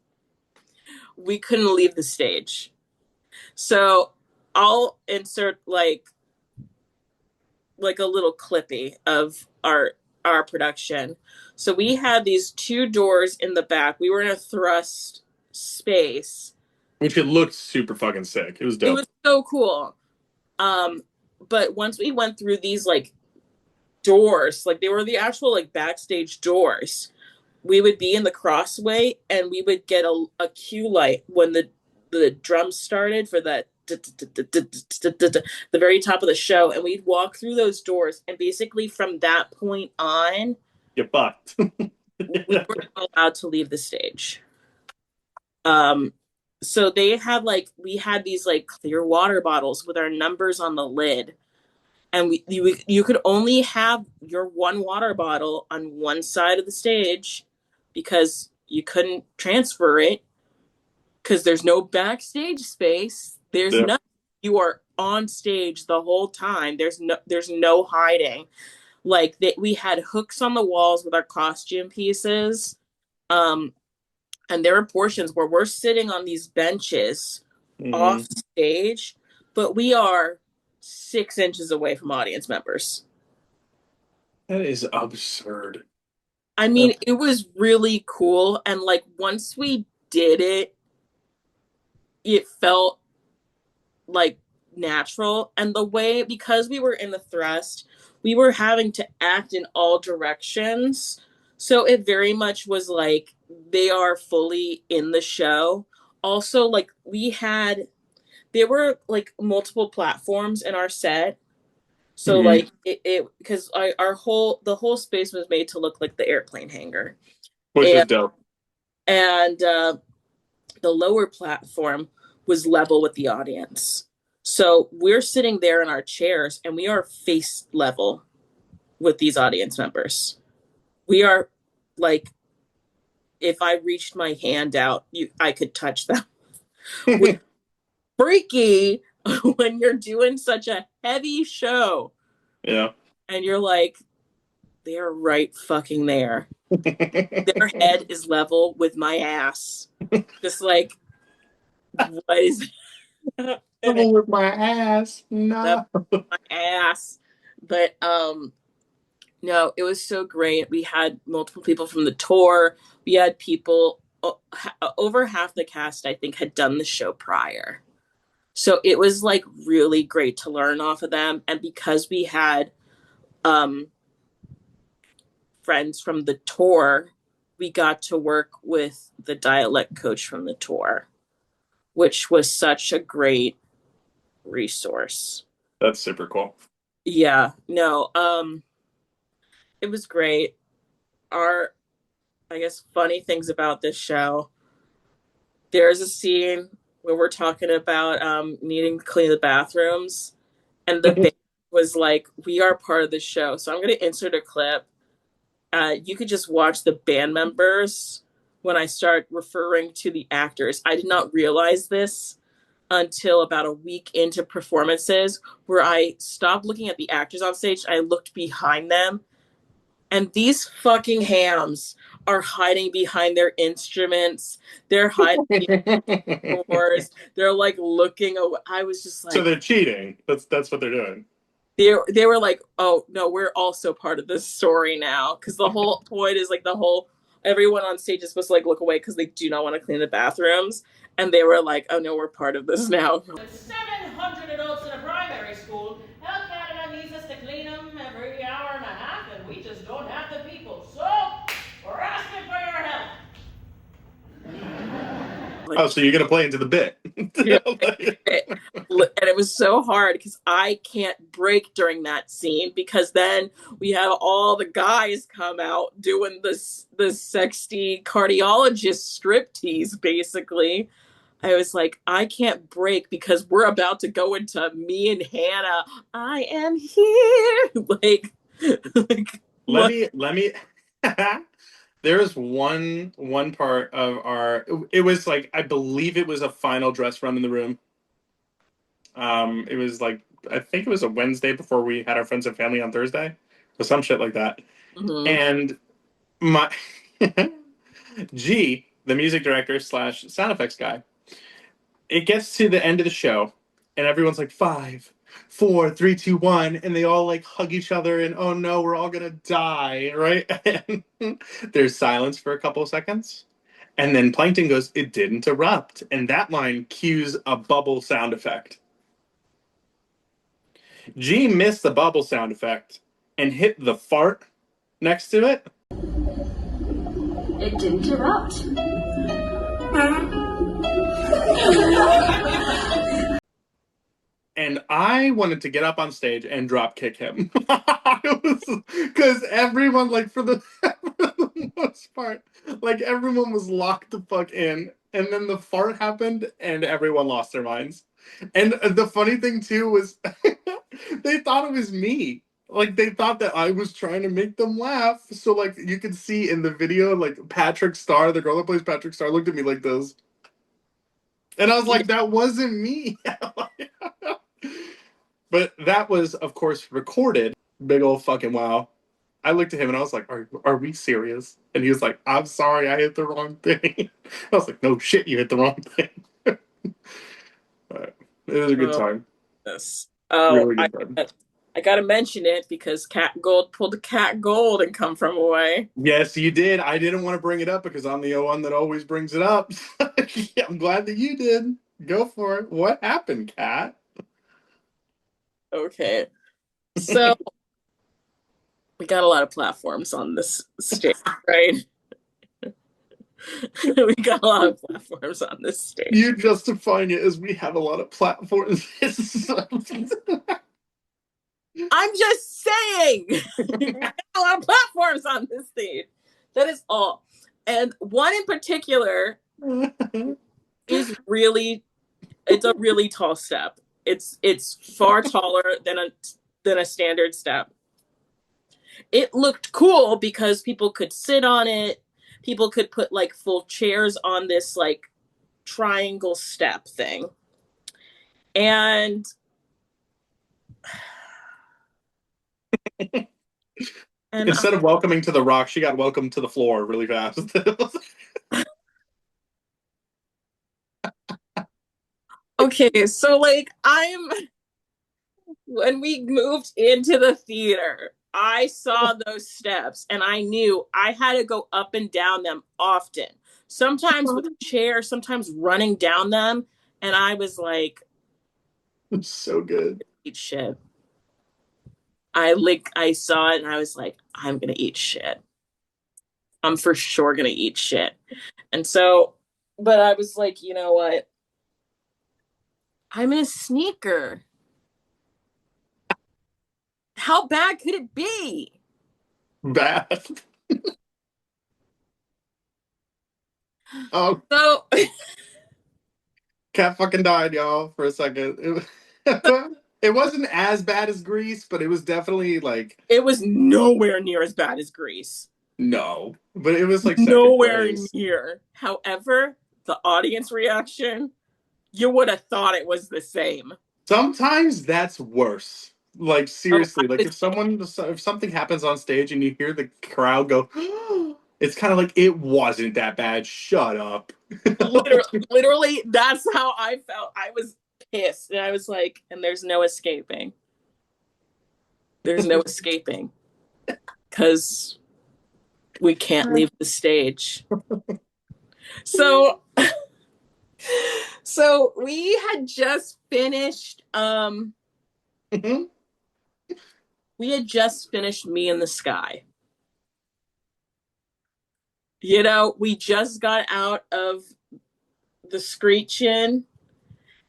S1: we couldn't leave the stage. So I'll insert like a little clippy of our production. So we had these 2 doors in the back. We were in a thrust space.
S2: Which it looked super fucking sick. It was
S1: It
S2: dope.
S1: was so cool. Um, but once we went through these like doors, like they were the actual like backstage doors, we would be in the crossway and we would get a cue light when the drums started for that the very top of the show, and we'd walk through those doors, and basically from that point on
S2: Get fucked.
S1: we weren't allowed to leave the stage. um so they had like we had these like clear water bottles with our numbers on the lid, and you could only have your one water bottle on one side of the stage because you couldn't transfer it because there's no backstage space. There's
S2: Yeah.
S1: no, you are on stage the whole time. There's no hiding. Like we had hooks on the walls with our costume pieces. Um, and there are portions where we're sitting on these benches off
S2: Mhm.
S1: stage, but we are 6 inches away from audience members.
S2: That is absurd.
S1: I mean, it was really cool. And like once we did it, it felt like natural. And the way, because we were in the thrust, we were having to act in all directions. So it very much was like they are fully in the show. Also, like there were like multiple platforms in our set. So
S2: Mhm.
S1: like it because the whole space was made to look like the airplane hangar.
S2: Which is
S1: And
S2: dope.
S1: and the lower platform was level with the audience. So we're sitting there in our chairs and we are face level with these audience members. We are like, if I reached my hand out, I could touch them. Which is freaky when you're doing such a heavy show
S2: Yeah.
S1: and you're like, they're right fucking there. Their head is level with my ass. Just like, what is
S2: Trouble with my ass.
S1: that
S2: No.
S1: my ass? But no, it was so great. We had multiple people from the tour. We had people over half the cast, I think, had done the show prior. So it was like really great to learn off of them. And because we had um, friends from the tour, we got to work with the dialect coach from the tour, which was such a great resource.
S2: That's super cool.
S1: Yeah, no, it was great. Our, I guess, funny things about this show. There's a scene where we're talking about needing to clean the bathrooms, and the band was like, "We are part of the show." So I'm going to insert a clip. You could just watch the band members when I start referring to the actors. I did not realize this until about a week into performances, where I stopped looking at the actors on stage. I looked behind them, and these fucking hams are hiding behind their instruments. They're hiding doors. They're like looking away. I was just
S2: So
S1: like,
S2: they're cheating. That's what they're doing.
S1: they were like, oh no, we're also part of this story now. Because the whole point is like everyone on stage is supposed to like look away because they do not want to clean the bathrooms. And they were like, oh no, we're part of this now.
S3: With 700 adults in a primary school, Health Canada needs us to clean them every hour and a half, and we just don't have the people. So, we're asking for your help.
S1: Like,
S2: Oh, so you're gonna play into the bit.
S1: yeah. And it was so hard because I can't break during that scene, because then we have all the guys come out doing this sexy cardiologist striptease basically. I was like, I can't break because we're about to go into me and Hannah. I am here. like
S2: let
S1: what?
S2: me let me There was one part of our. It was like I believe it was a final dress run in the room. It was like I think it was a Wednesday before we had our friends and family on Thursday, or some shit like that.
S1: Mm-hmm.
S2: And my G, the music director slash sound effects guy, it gets to the end of the show, and everyone's like 5, 4, 3, 2, 1, and they all like hug each other, and oh no, we're all gonna die, right? And there's silence for a couple of seconds, and then Plankton goes, "It didn't erupt," and that line cues a bubble sound effect. G missed the bubble sound effect and hit the fart next to it.
S3: It didn't erupt.
S2: And I wanted to get up on stage and drop kick him. Because everyone, like, for the most part, like, everyone was locked the fuck in. And then the fart happened, and everyone lost their minds. And the funny thing, too, was they thought it was me. Like, they thought that I was trying to make them laugh. So, like, you could see in the video, like, Patrick Star, the girl that plays Patrick Star, looked at me like this. And I was
S1: Yeah.
S2: like, that wasn't me. But that was, of course, recorded. Big old fucking wow. I looked at him and I was like, are we serious? And he was like, I'm sorry, I hit the wrong thing. I was like, no shit, you hit the wrong thing. But it was a good
S1: Oh,
S2: time.
S1: yes.
S2: Really good time.
S1: I gotta mention it because Cat Gold pulled a Cat Gold and come from away.
S2: Yes, you did. I didn't want to bring it up because I'm the one that always brings it up. Yeah, I'm glad that you did. Go for it. What happened, Kat?
S1: Okay. So we got a lot of platforms on this stage, right? We got a lot of platforms on this stage.
S2: You justifying it as we have a lot of platforms.
S1: I'm just saying, we got a lot of platforms on this stage. That is all. And one in particular is really, it's a really tall step. It's far taller than a standard step. It looked cool because people could sit on it. People could put like full chairs on this like triangle step thing. And
S2: Instead of welcoming to the rock, she got welcomed to the floor really fast.
S1: okay, so like when we moved into the theater, I saw those steps and I knew I had to go up and down them often. Sometimes with a chair, sometimes running down them. And I was like,
S2: It's so good.
S1: eat shit. I saw it and I was like, I'm gonna eat shit. I'm for sure gonna eat shit. And so, but I was like, you know what? I'm in a sneaker. How bad could it be?
S2: Bad. Oh,
S1: So
S2: Cat fucking died, y'all, for a second. It wasn't as bad as Grease, but it was definitely like
S1: it was nowhere near as bad as Grease.
S2: no. But it was like second
S1: Nowhere
S2: place.
S1: near. However, the audience reaction, you would have thought it was the same.
S2: Sometimes that's worse. Like
S1: Oh,
S2: seriously, like if something happens on stage and you hear the crowd go, it's kind of like it wasn't that bad. Shut up.
S1: literally, that's how I felt. I was pissed, and I was like, and there's no escaping. There's no escaping because we can't leave the stage. So, so we had just finished. We had just finished Me in the Sky. You know, we just got out of the screeching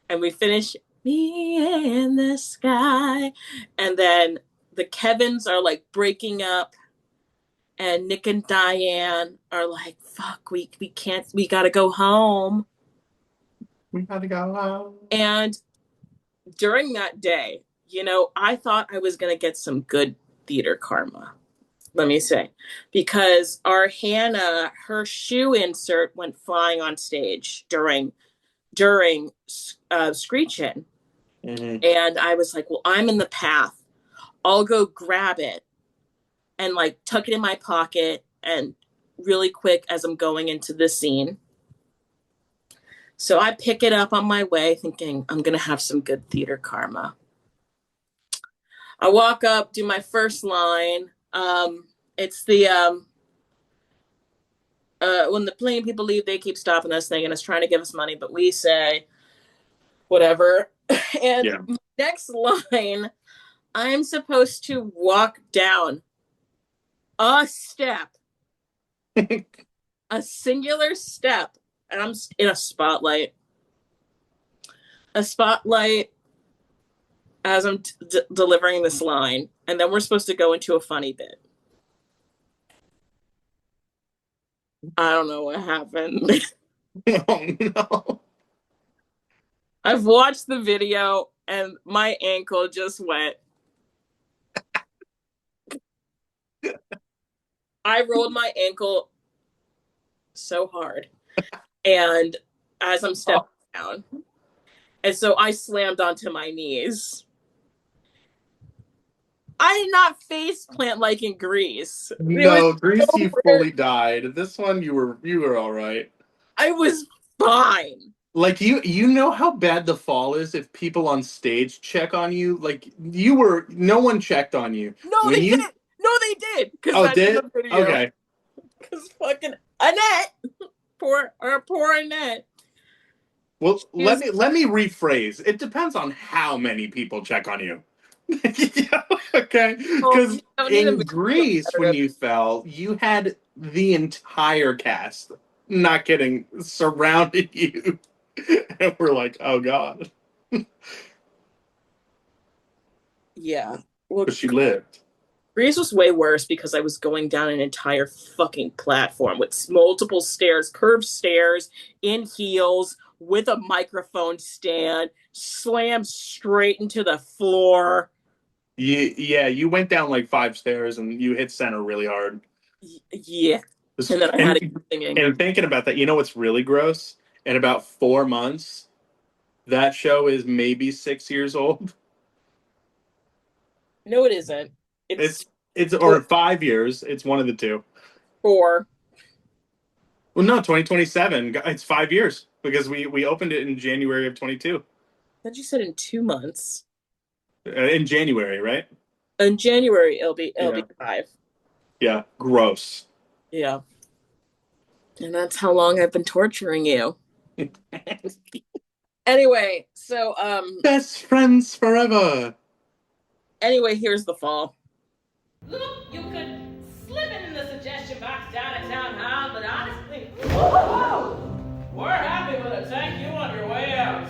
S1: and we finished Me in the Sky. And then the Kevins are like breaking up and Nick and Diane are like, fuck, we can't, we gotta go home.
S2: We gotta go home.
S1: And during that day, you know, I thought I was gonna get some good theater karma. let me say, because our Hannah, her shoe insert went flying on stage during Screechin'.
S2: Hmm.
S1: And I was like, well, I'm in the path. I'll go grab it and like tuck it in my pocket and really quick as I'm going into the scene. So I pick it up on my way thinking I'm going to have some good theater karma. I walk up, do my first line. It's the when the plane people leave, they keep stopping us, thinking us trying to give us money, but we say whatever. And
S2: Yeah.
S1: next line, I'm supposed to walk down a step, a singular step, and I'm in a spotlight as I'm delivering this line, and then we're supposed to go into a funny bit. I don't know what happened.
S2: Oh no.
S1: I've watched the video, and my ankle just went. I rolled my ankle so hard, and as I'm stepping
S2: Oh,
S1: down, and so I slammed onto my knees. I did not face plant like in Greece. It was
S2: no, Grease, you
S1: nowhere.
S2: fully died. This one, you were all right.
S1: I was fine.
S2: Like you know how bad the fall is if people on stage check on you. Like no one checked on you
S1: No,
S2: when
S1: they
S2: you.
S1: didn't. No, they did. Because
S2: Oh,
S1: that's in
S2: did
S1: the video.
S2: okay.
S1: Because fucking Annette, poor Annette.
S2: Well, let
S1: She's
S2: me rephrase. It depends on how many people check on you. Yeah, okay,
S1: well, you
S2: because
S1: don't need a
S2: in
S1: movie
S2: Greece, when
S1: competitive.
S2: you fell, you had the entire cast, not kidding, surrounded you, and we're like, oh god,
S1: Yeah. Well,
S2: but she lived.
S1: Greece was way worse because I was going down an entire fucking platform with multiple stairs, curved stairs, in heels, with a microphone stand, slammed straight into the floor.
S2: Yeah, you went down like 5 stairs and you hit center really hard.
S1: Yeah. And then I had
S2: And
S1: to keep singing.
S2: and thinking about that, you know what's really gross? In about 4 months, that show is maybe 6 years old.
S1: No, it isn't. It's
S2: It's
S1: four.
S2: or 5 years. It's one of the two.
S1: Four.
S2: Well, no, 2027. It's 5 years because we opened it in January of 22.
S1: I thought you said in 2 months.
S2: In January, right?
S1: In January, it'll be
S2: Yeah.
S1: 5.
S2: Yeah. Gross.
S1: Yeah. And that's how long I've been torturing you. Anyway, so
S2: Best friends forever.
S1: anyway, here's the fall.
S3: Look, you could slip it in the suggestion box down at Town Hall, but honestly, we're happy with a thank you on your way out.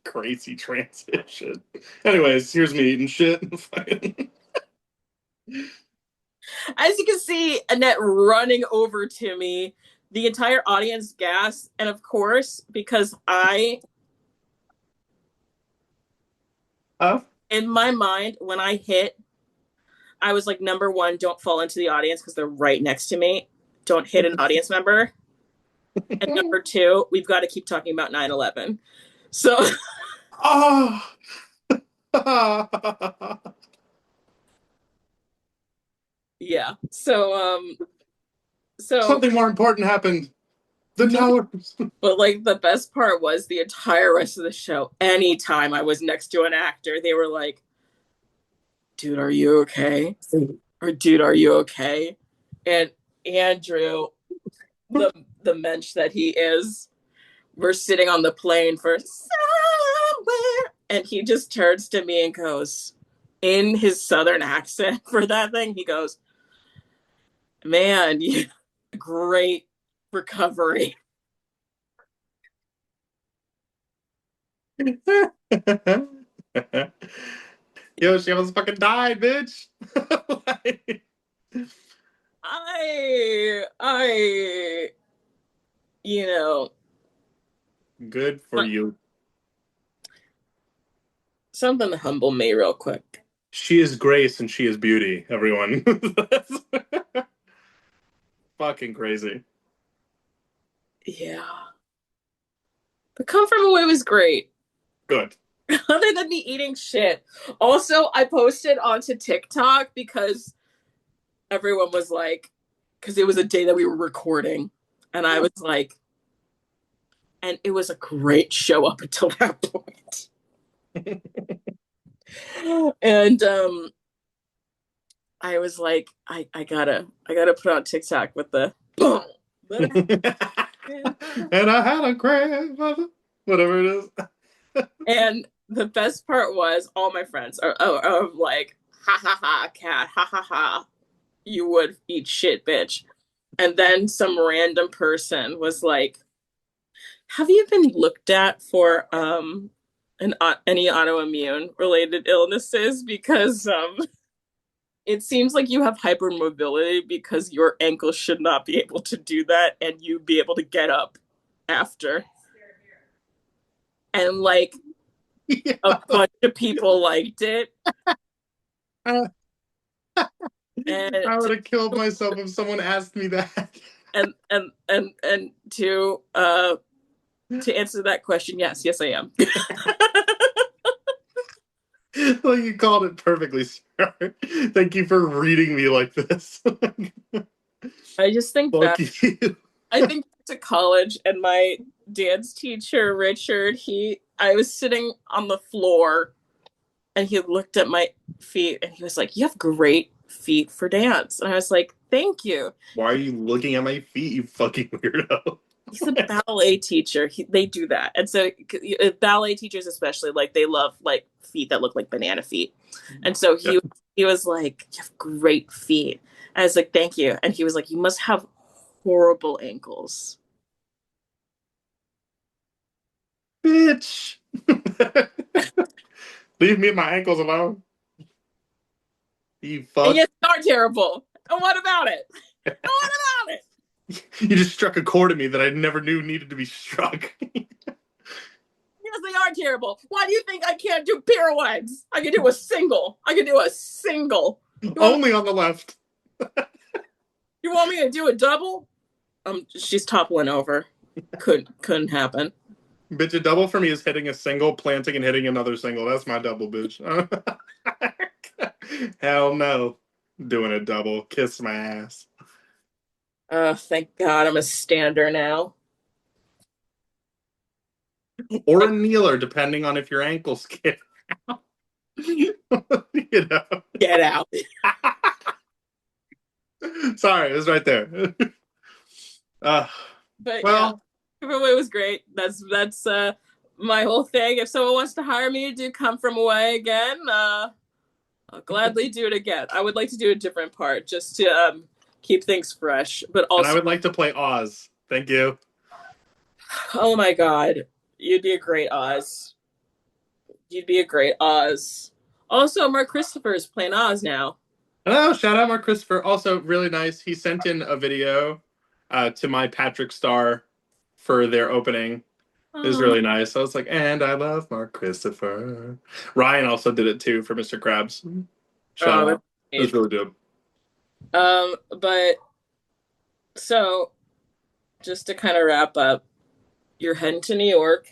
S2: Crazy transition. Anyways, here's me eating shit.
S1: As you can see, Annette running over to me, the entire audience gasped, and of course, because
S2: Oh.
S1: in my mind, when I hit, I was like, number one, don't fall into the audience because they're right next to me. Don't hit an audience member. And number two, we've got to keep talking about 9/11. So,
S2: Oh.
S1: yeah. So,
S2: Something more important happened. The
S1: no,
S2: towers.
S1: but like the best part was the entire rest of the show, anytime I was next to an actor, they were like, dude, are you okay? Or dude, are you okay? And Andrew, the the mensch that he is, we're sitting on the plane for somewhere, and he just turns to me and goes, in his southern accent for that thing, he goes, "Man, you great recovery."
S2: Yo, she almost fucking died, bitch. Like,
S1: I, you know,
S2: good for you.
S1: something to humble me real quick.
S2: She is grace and she is beauty, everyone. That's fucking crazy.
S1: Yeah. The Come From Away was great.
S2: Good.
S1: Other than me eating shit. Also, I posted onto TikTok because everyone was like, because it was a day that we were recording. And I was like, and it was a great show up until that point. And I was like, I gotta put on TikTok with the boom.
S2: And I had a grandmother, whatever it is.
S1: And the best part was all my friends are like, ha ha ha, cat, ha ha ha, you would eat shit, bitch. And then some random person was like, have you been looked at for any autoimmune related illnesses? Because it seems like you have hypermobility because your ankles should not be able to do that and you be able to get up after. And like a
S2: Yeah.
S1: bunch of people liked it.
S2: I
S1: And
S2: would have killed myself if someone asked me that.
S1: to answer that question, yes, I am.
S2: Well, you called it perfectly, sir. Thank you for reading me like this.
S1: I just think
S2: Fuck
S1: that
S2: you.
S1: I think to college and my dance teacher Richard, I was sitting on the floor and he looked at my feet and he was like, "You have great feet for dance." And I was like, "Thank you."
S2: Why are you looking at my feet, you fucking weirdo?
S1: He's a ballet teacher. They do that, and so ballet teachers especially like they love like feet that look like banana feet. And so he was like, "You have great feet." And I was like, "Thank you." And he was like, "You must have horrible ankles."
S2: Bitch. Leave me and my ankles alone. You
S1: And
S2: fuck.
S1: yes, they are terrible. And what about it? And what about it?
S2: You just struck a chord in me that I never knew needed to be struck.
S1: Yes, they are terrible. Why do you think I can't do pirouettes? I can do a single. I can do a single.
S2: Only on the left.
S1: You want me to do a double? She's toppling over. Couldn't happen.
S2: Bitch, a double for me is hitting a single, planting, and hitting another single. That's my double, bitch. Hell no. Doing a double. Kiss my ass.
S1: Thank God I'm a stander now.
S2: Or a kneeler, depending on if your ankles get out. You know.
S1: Get out.
S2: Sorry, it was right there. Uh,
S1: But yeah,
S2: well,
S1: Giveaway was great. That's my whole thing. If someone wants to hire me to do Come From Away again, I'll gladly do it again. I would like to do a different part just to keep things fresh. But
S2: and I
S1: also,
S2: would like to play Oz. Thank you.
S1: oh my God, you'd be a great Oz. You'd be a great Oz. Also, Mark Christopher is playing Oz now.
S2: Oh, shout out Mark Christopher. Also, really nice. He sent in a video to my Patrick Star for their opening. It was
S1: Oh,
S2: really nice. I was like, and I love Mark Christopher. Ryan also did it too for Mr. Krabs. Shout
S1: oh,
S2: out. It was really dope.
S1: but so just to kind of wrap up, you're heading to New York.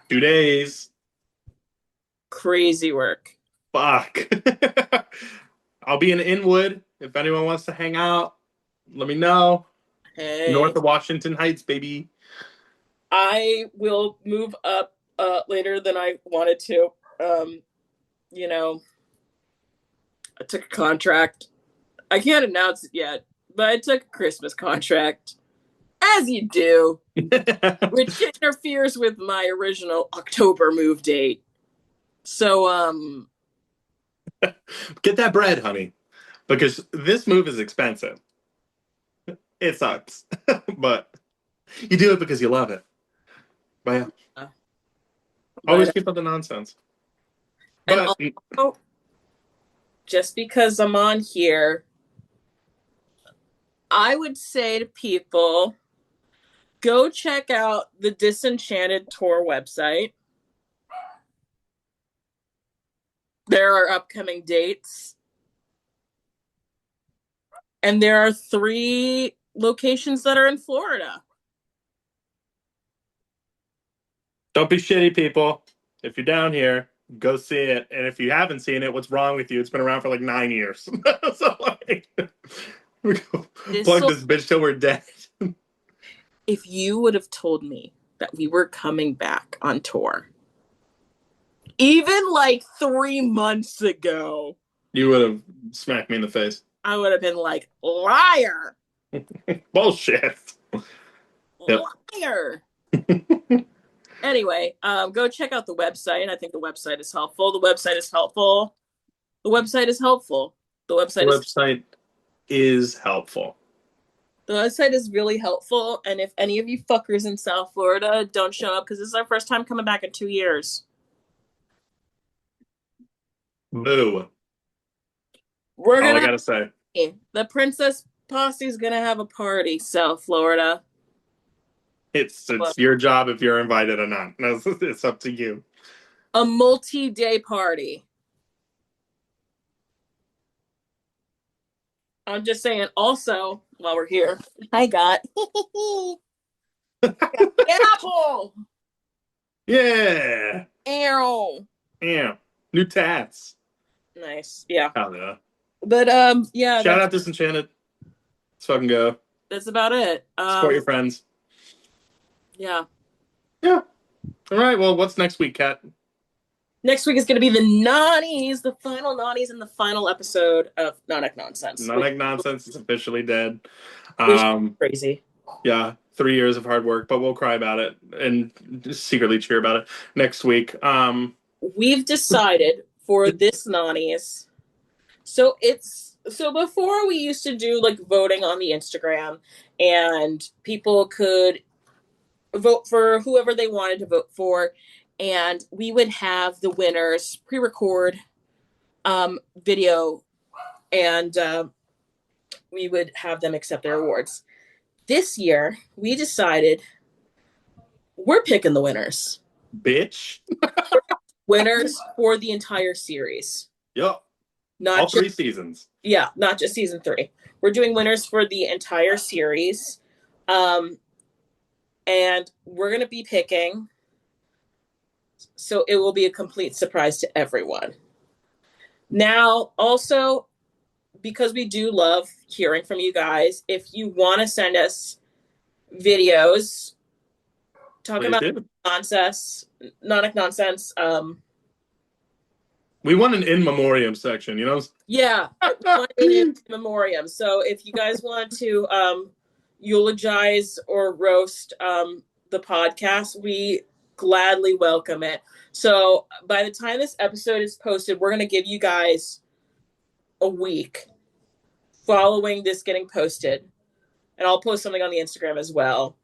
S2: 2 days.
S1: Crazy work.
S2: Fuck. I'll be in Inwood. If anyone wants to hang out, let me know.
S1: Hey,
S2: North of Washington Heights, baby.
S1: I will move up later than I wanted to. Um, you know, I took a contract. I can't announce it yet, but I took a Christmas contract, as you do, which interferes with my original October move date. So,
S2: Get that bread, honey. Because this move is expensive. It sucks. But you do it because you love it. But yeah,
S1: uh,
S2: always
S1: but
S2: keep up the nonsense.
S1: and
S2: But
S1: also, just because I'm on here, I would say to people, go check out the Disenchanted Tour website. There are upcoming dates. And there are 3 locations that are in Florida.
S2: Don't be shitty, people. If you're down here, go see it. And if you haven't seen it, what's wrong with you? It's been around for like 9 years. So like, we go plug this bitch till we're dead.
S1: If you would have told me that we were coming back on tour, even like 3 months ago,
S2: you would have smacked me in the face.
S1: I would have been like, liar.
S2: Bullshit.
S1: Liar. Anyway, go check out the website. I think the website is helpful. The website is helpful. The website is helpful. The website
S2: is helpful.
S1: The website is really helpful. And if any of you fuckers in South Florida don't show up, because this is our first time coming back in 2 years.
S2: Boo.
S1: We're
S2: All I gotta say.
S1: The Princess Posse's gonna have a party, South Florida.
S2: It's your job if you're invited or not. It's up to you.
S1: A multi-day party. I'm just saying. Also, while we're here, I got apple.
S2: Yeah.
S1: Ew.
S2: Yeah. New tats.
S1: Nice. Yeah.
S2: Hell yeah.
S1: But yeah.
S2: Shout out Disenchanted. Let's fucking go.
S1: That's about it.
S2: Support your friends.
S1: Yeah.
S2: Yeah. All right. Well, what's next week, Kat?
S1: Next week is going to be the Naughties, the final Naughties, and the final episode of Nonic Nonsense.
S2: Nonic Nonsense is officially dead.
S1: Crazy.
S2: Yeah, 3 years of hard work, but we'll cry about it and just secretly cheer about it next week.
S1: We've decided for this Naughties. So before we used to do like voting on the Instagram, and people could vote for whoever they wanted to vote for, and we would have the winners pre-record video, and we would have them accept their awards. This year, we decided we're picking the winners.
S2: Bitch.
S1: Winners for the entire series.
S2: Yep.
S1: Not
S2: all 3 seasons.
S1: Yeah, not just season 3. We're doing winners for the entire series. And we're going to be picking. So it will be a complete surprise to everyone. Now, also, because we do love hearing from you guys, if you want to send us videos, talking about Nonic Nonsense.
S2: We want an in memoriam section, you know?
S1: Yeah, in memoriam. So if you guys want to eulogize or roast the podcast, we gladly welcome it. So by the time this episode is posted, we're going to give you guys a week following this getting posted, and I'll post something on the Instagram as well,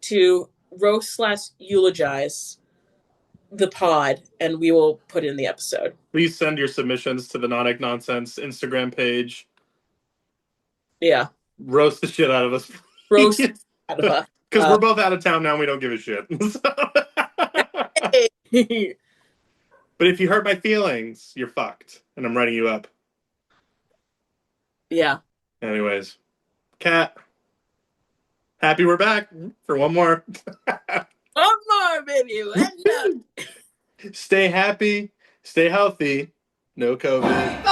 S1: to roast/eulogize the pod, and we will put it in the episode.
S2: Please send your submissions to the Nonic Nonsense Instagram page.
S1: Yeah.
S2: Roast the shit out of us.
S1: Roast out of us.
S2: Because we're both out of town now and we don't give a shit. But if you hurt my feelings, you're fucked. And I'm writing you up.
S1: Yeah.
S2: Anyways. Kat. Happy we're back for one more.
S1: One more, baby.
S2: Stay happy. Stay healthy. No COVID.